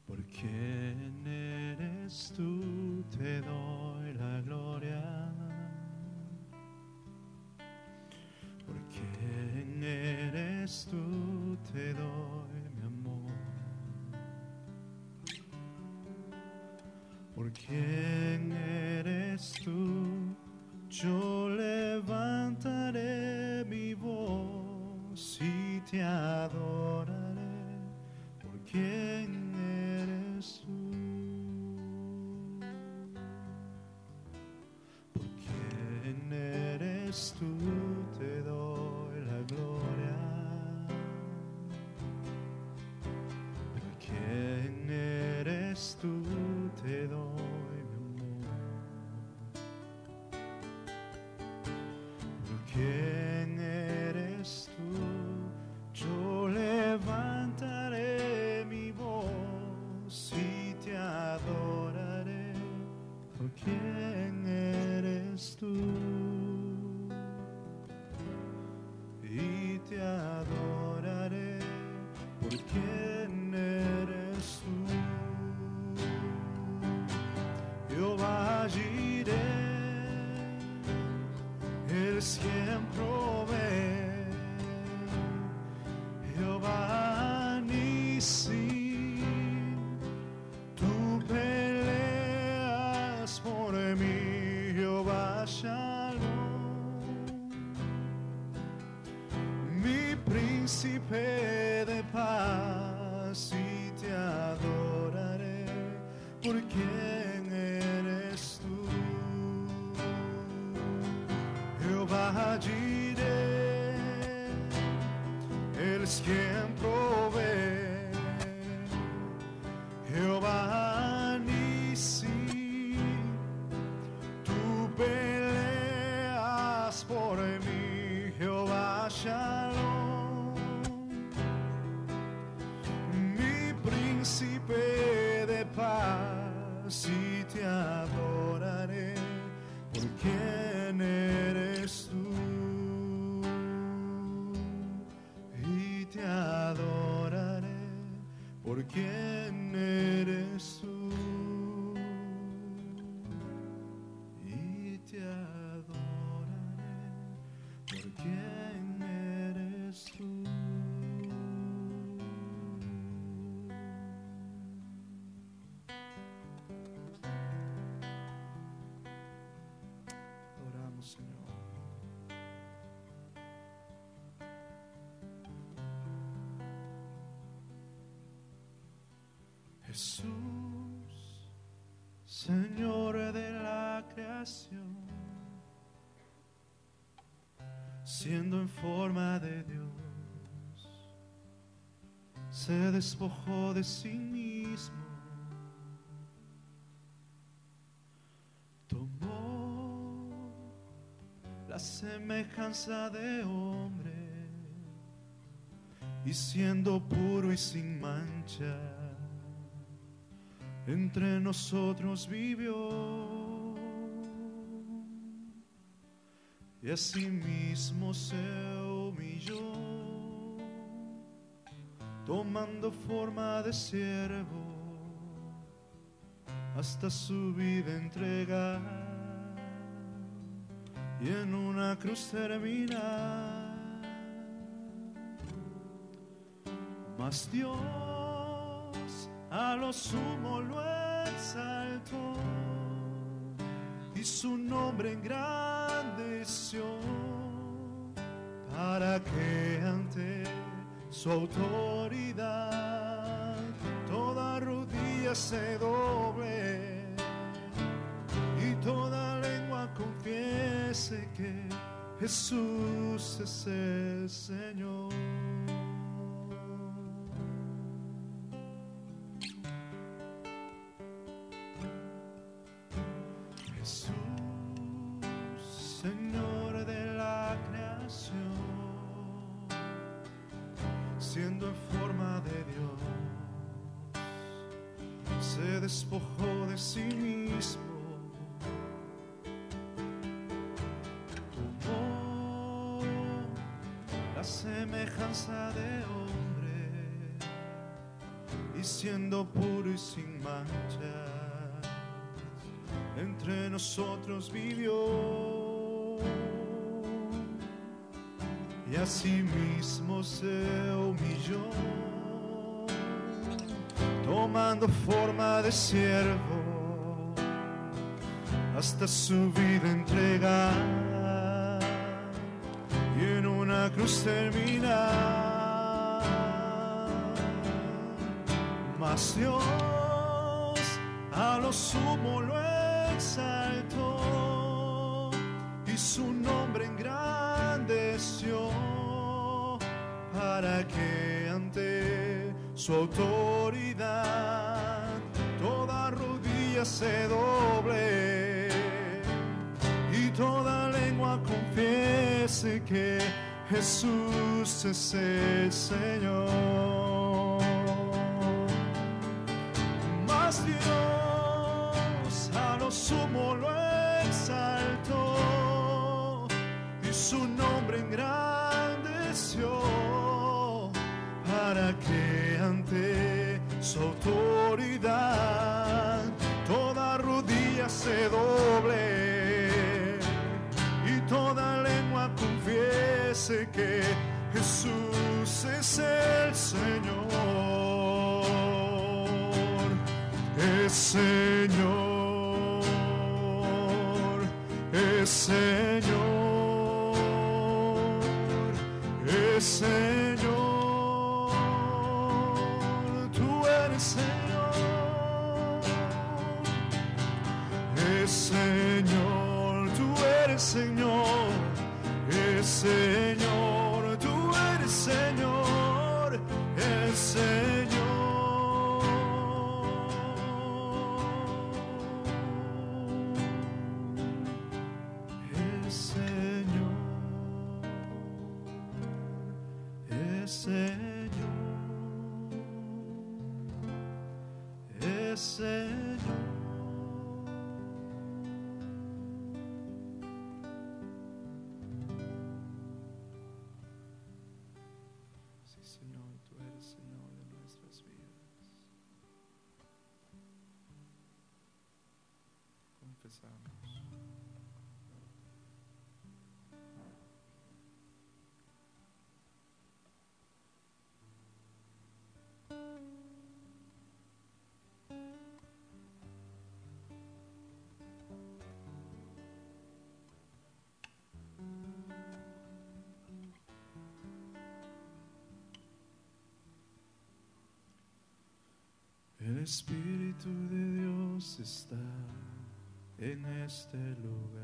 ¿Por quién eres tú? Te doy la gloria. ¿Por quién eres tú? Te doy mi amor. ¿Por quién eres tú? Yo levantaré mi voz y te adoraré. ¿Por quién eres tú? ¿Por quién eres tú? Te doy la gloria. ¿Por quién eres tú? Te doy mi amor. ¿Por quién Él es quien provee. Jehová Nissi, tú peleas por mí. Jehová Shalom, mi príncipe de paz, y te adoraré por quien eres tú. Jehová Jireh, Él es quien provee. Jehová Nissi, tú peleas por mí. Jehová Shalom, mi príncipe de paz, y te adoraré por quien eres tú. Y te adoraré por quien eres tú. Y te adoraré por quien eres tú. Oramos, Señor. Jesús, Señor de la creación, siendo en forma de Dios, se despojó de sí mismo, tomó la semejanza de hombre, y siendo puro y sin mancha, entre nosotros vivió, y asimismo se humilló, tomando forma de siervo, hasta su vida entregar, y en una cruz terminar. Mas Dios a lo sumo lo exaltó, y su nombre engrandeció, para que ante su autoridad toda rodilla se doble, y toda lengua confiese que Jesús es el Señor. Señor de la creación, siendo en forma de Dios, se despojó de sí mismo, tomó la semejanza de hombre, y siendo puro y sin mancha, entre nosotros vivió, y asimismo se humilló, tomando forma de siervo, hasta su vida entregar, y en una cruz terminar. Mas Dios a lo sumo lo exaltó, y su nombre engrandeció, para que ante su autoridad toda rodilla se doble, y toda lengua confiese que Jesús es el Señor. Mas Dios a lo sumo lo exaltó, y su nombre engrandeció, para que ante su autoridad toda rodilla se doble, y toda lengua sé que Jesús es el Señor, es Señor, es Señor, es Señor, tú eres Señor, es Señor, tú eres Señor, es Señor, tú eres Señor, es Señor. Es Señor, es Señor, es Señor. Sí, Señor, tú eres Señor de nuestras vidas. Confesamos. El Espíritu de Dios está en este lugar.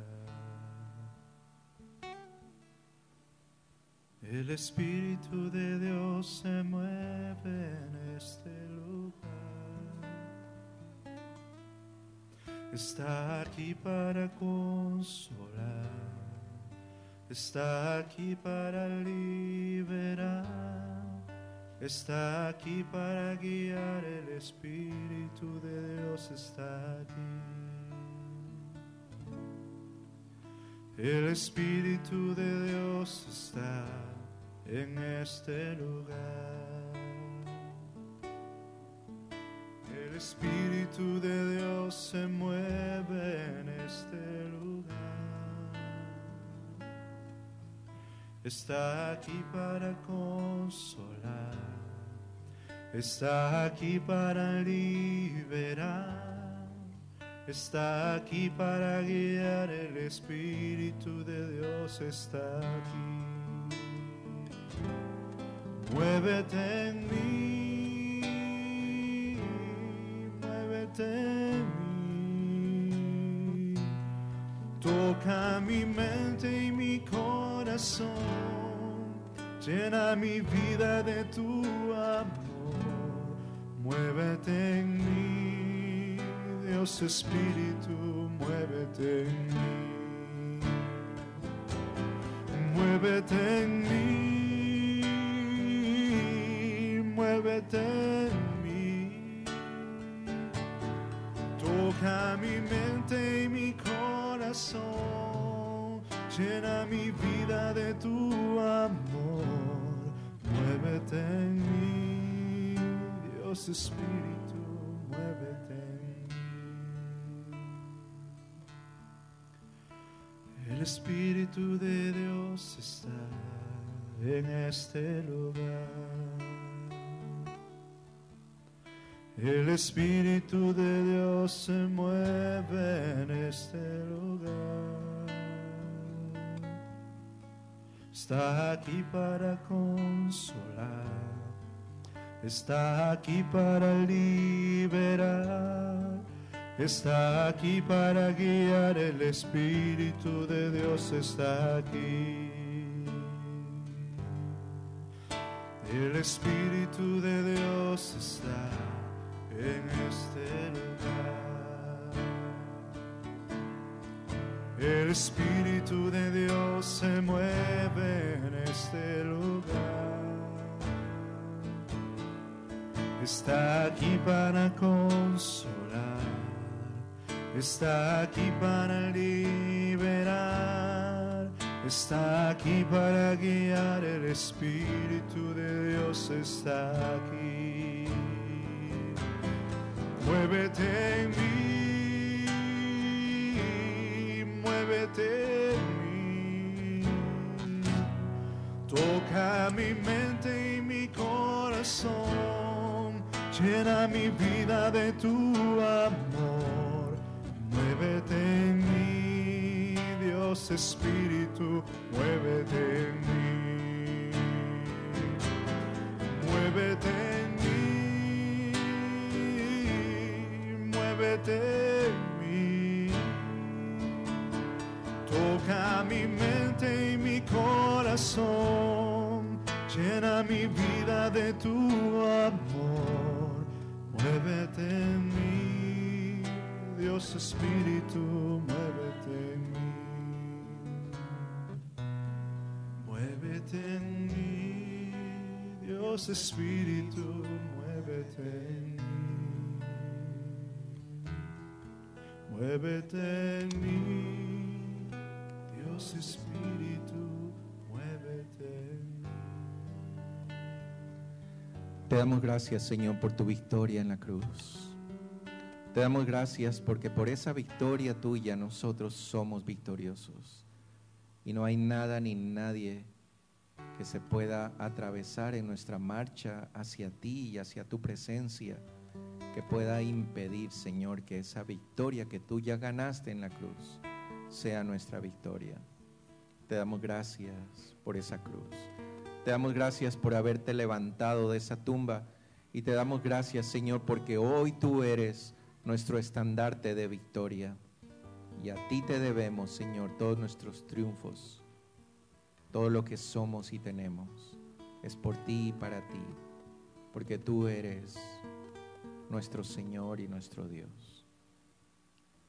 El Espíritu de Dios se mueve en este lugar. Está aquí para consolar. Está aquí para liberar. Está aquí para guiar, el Espíritu de Dios está aquí. El Espíritu de Dios está en este lugar. El Espíritu de Dios se mueve en este lugar. Está aquí para consolar. Está aquí para liberar, está aquí para guiar, el Espíritu de Dios está aquí. Muévete en mí, muévete en mí, toca mi mente y mi corazón, llena mi vida de tu amor. Muévete en mí, Dios Espíritu, muévete en mí. Muévete en mí, muévete en mí. Toca mi mente y mi corazón, llena mi vida de tu amor. Muévete en mí. Dios Espíritu, muévete en mí. El Espíritu de Dios está en este lugar. El Espíritu de Dios se mueve en este lugar. Está aquí para consolar. Está aquí para liberar, está aquí para guiar, el Espíritu de Dios está aquí. El Espíritu de Dios está en este lugar. El Espíritu de Dios se mueve en este lugar. Está aquí para consolar, está aquí para liberar, está aquí para guiar, el Espíritu de Dios está aquí. Muévete en mí, muévete en mí, Toca mi mente y mi corazón, llena mi vida de tu amor. Muévete en mí, Dios Espíritu, muévete en mí. Muévete en mí, muévete en mí. Toca mi mente y mi corazón, llena mi vida de tu amor. Muévete en mí, Dios Espíritu, muévete en mí. Muévete en mí, Dios Espíritu, muévete en mí. Muévete en mí, Dios Espíritu, muévete en mí. Te damos gracias, Señor, por tu victoria en la cruz. Te damos gracias porque por esa victoria tuya nosotros somos victoriosos. Y no hay nada ni nadie que se pueda atravesar en nuestra marcha hacia ti y hacia tu presencia, que pueda impedir, Señor, que esa victoria que tú ya ganaste en la cruz sea nuestra victoria. Te damos gracias por esa cruz. Te damos gracias por haberte levantado de esa tumba y te damos gracias, Señor, porque hoy tú eres nuestro estandarte de victoria y a ti te debemos, Señor, todos nuestros triunfos. Todo lo que somos y tenemos es por ti y para ti, porque tú eres nuestro Señor y nuestro Dios.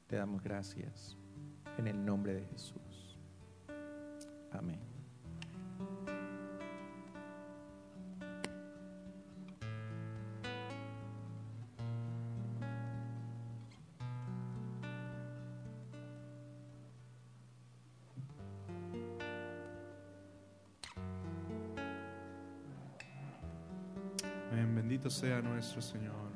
Te damos gracias en el nombre de Jesús. Amén. Amén. Bendito sea nuestro Señor.